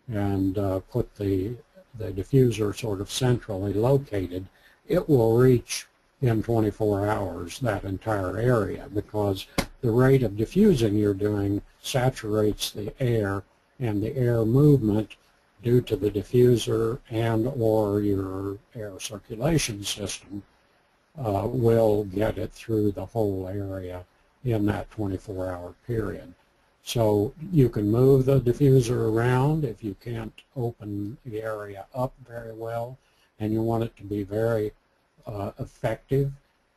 and put the diffuser sort of centrally located, it will reach in 24 hours that entire area, because the rate of diffusing you're doing saturates the air, and the air movement due to the diffuser and or your air circulation system will get it through the whole area in that 24-hour period. So you can move the diffuser around if you can't open the area up very well and you want it to be very effective.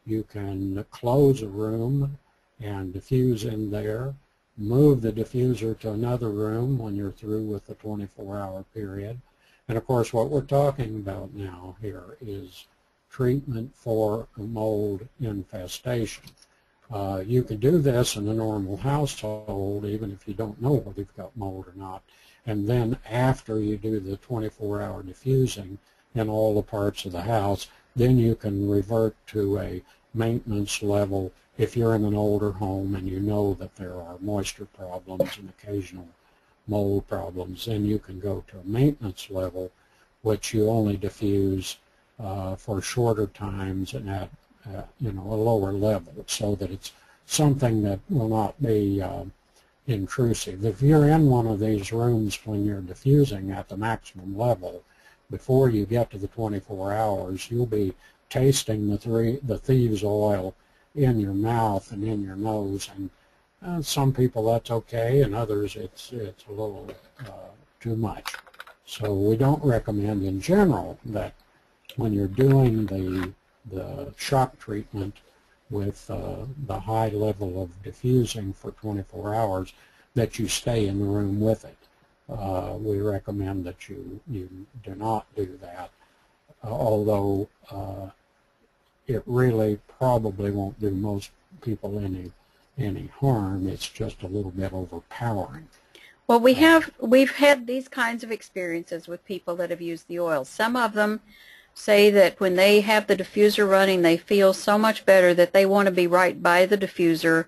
You can close a room and diffuse in there, move the diffuser to another room when you're through with the 24-hour period. And of course what we're talking about now here is treatment for a mold infestation. You can do this in a normal household even if you don't know whether you've got mold or not. And then after you do the 24-hour diffusing in all the parts of the house, then you can revert to a maintenance level. If you're in an older home and you know that there are moisture problems and occasional mold problems, then you can go to a maintenance level, which you only diffuse for shorter times and at a lower level, so that it's something that will not be intrusive. If you're in one of these rooms when you're diffusing at the maximum level, before you get to the 24 hours, you'll be tasting the Thieves oil in your mouth and in your nose, and some people that's okay, and others it's a little too much. So we don't recommend in general that when you're doing the shock treatment with the high level of diffusing for 24 hours that you stay in the room with it. We recommend that you do not do that, although it really probably won't do most people any harm. It's just a little bit overpowering. Well, we've had these kinds of experiences with people that have used the oil. Some of them say that when they have the diffuser running, they feel so much better that they want to be right by the diffuser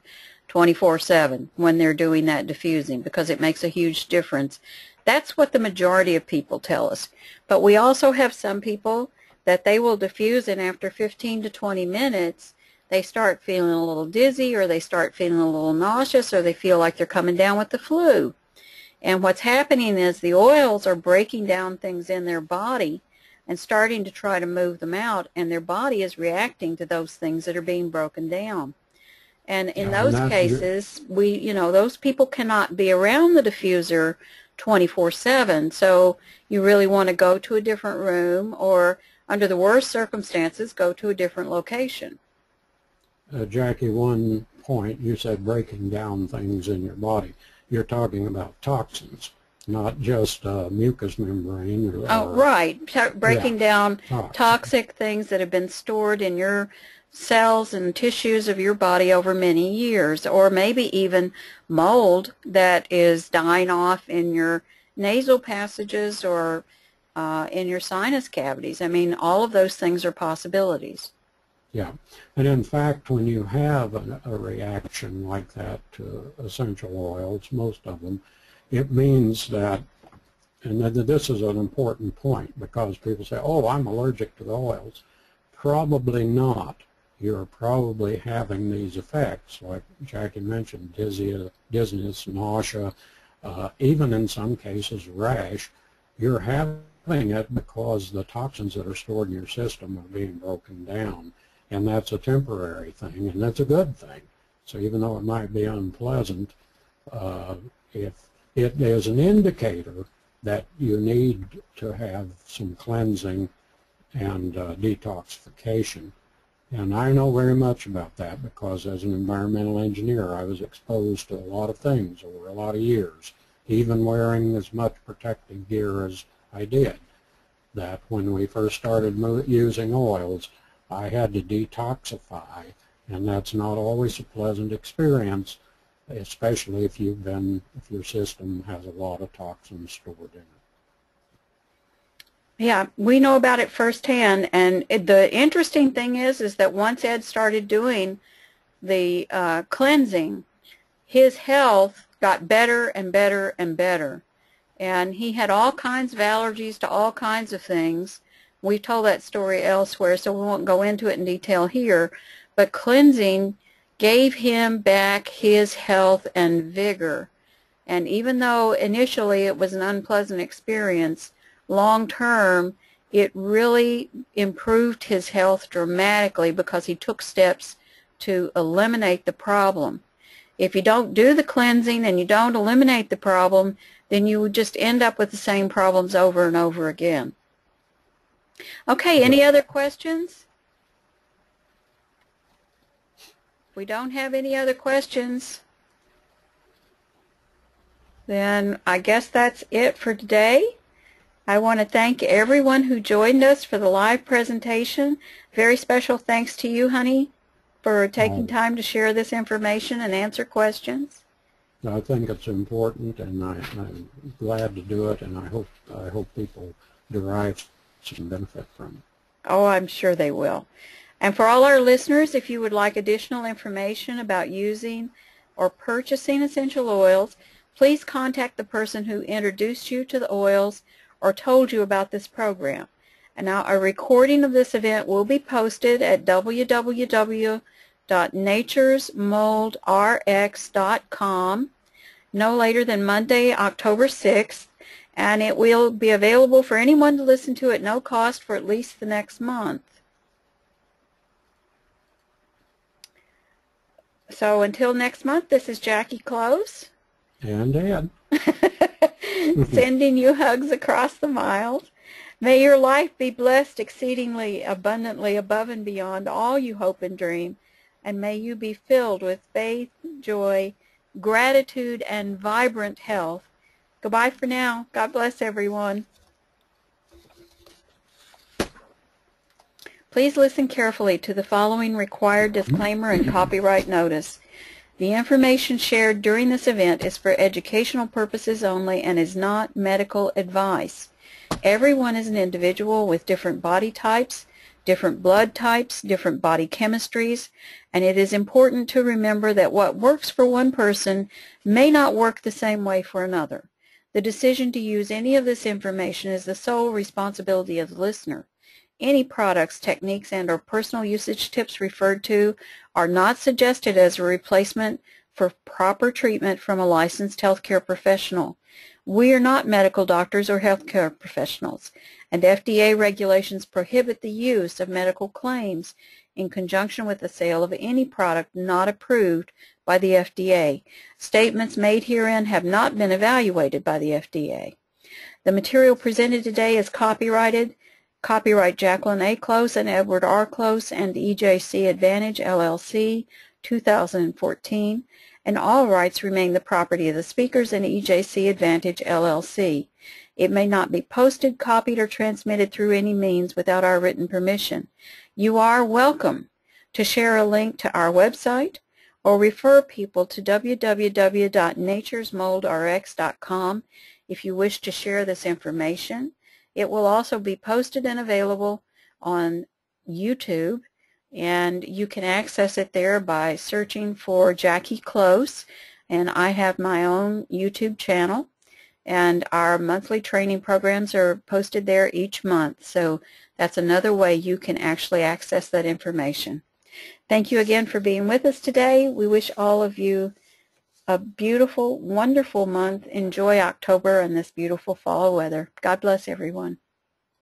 24/7 when they're doing that diffusing, because it makes a huge difference. That's what the majority of people tell us. But we also have some people that they will diffuse, and after 15 to 20 minutes, they start feeling a little dizzy, or they start feeling a little nauseous, or they feel like they're coming down with the flu. And what's happening is the oils are breaking down things in their body and starting to try to move them out, and their body is reacting to those things that are being broken down. And in those cases, those people cannot be around the diffuser 24/7, so you really want to go to a different room, or under the worst circumstances, go to a different location. Jackie, one point, you said breaking down things in your body. You're talking about toxins. not just mucous membrane. Oh, right. Breaking down toxic. toxic things that have been stored in your cells and tissues of your body over many years, or maybe even mold that is dying off in your nasal passages or in your sinus cavities. I mean, all of those things are possibilities. Yeah, and in fact, when you have a reaction like that to essential oils, most of them, it means that, and this is an important point, because people say, oh, I'm allergic to the oils. Probably not. You're probably having these effects, like Jacqui mentioned, dizziness, nausea, even in some cases rash. You're having it because the toxins that are stored in your system are being broken down. And that's a temporary thing, and that's a good thing. So even though it might be unpleasant, if it is an indicator that you need to have some cleansing and detoxification. And I know very much about that because as an environmental engineer, I was exposed to a lot of things over a lot of years, even wearing as much protective gear as I did. That when we first started using oils, I had to detoxify, and that's not always a pleasant experience, especially if your system has a lot of toxins stored in it. Yeah, we know about it firsthand, and the interesting thing is that once Ed started doing the cleansing, his health got better and better and better, and he had all kinds of allergies to all kinds of things. We've told that story elsewhere, so we won't go into it in detail here, but cleansing gave him back his health and vigor. And even though initially it was an unpleasant experience, long term it really improved his health dramatically because he took steps to eliminate the problem. If you don't do the cleansing and you don't eliminate the problem, then you would just end up with the same problems over and over again. Okay, any other questions? If we don't have any other questions, then I guess that's it for today. I want to thank everyone who joined us for the live presentation. Very special thanks to you, honey, for taking time to share this information and answer questions. I think it's important, and I'm glad to do it, and I hope people derive some benefit from it. Oh, I'm sure they will. And for all our listeners, if you would like additional information about using or purchasing essential oils, please contact the person who introduced you to the oils or told you about this program. And now a recording of this event will be posted at www.ThievesforMoldOct42014 no later than Monday, October 6th. And it will be available for anyone to listen to at no cost for at least the next month. So until next month, this is Jacqui Close. And Ed. Sending you hugs across the miles. May your life be blessed exceedingly abundantly above and beyond all you hope and dream. And may you be filled with faith, joy, gratitude, and vibrant health. Goodbye for now. God bless everyone. Please listen carefully to the following required disclaimer and copyright notice. The information shared during this event is for educational purposes only and is not medical advice. Everyone is an individual with different body types, different blood types, different body chemistries, and it is important to remember that what works for one person may not work the same way for another. The decision to use any of this information is the sole responsibility of the listener. Any products, techniques, and/or personal usage tips referred to are not suggested as a replacement for proper treatment from a licensed healthcare professional. We are not medical doctors or healthcare professionals, and FDA regulations prohibit the use of medical claims in conjunction with the sale of any product not approved by the FDA. Statements made herein have not been evaluated by the FDA. The material presented today is copyrighted. Copyright Jacqueline A. Close and Edward R. Close and EJC Advantage, LLC, 2014. and all rights remain the property of the speakers and EJC Advantage, LLC. It may not be posted, copied, or transmitted through any means without our written permission. You are welcome to share a link to our website or refer people to www.naturesmoldrx.com if you wish to share this information. It will also be posted and available on YouTube, and you can access it there by searching for Jacqui Close, and I have my own YouTube channel, and our monthly training programs are posted there each month, so that's another way you can actually access that information. Thank you again for being with us today. We wish all of you a beautiful, wonderful month. Enjoy October and this beautiful fall weather. God bless everyone.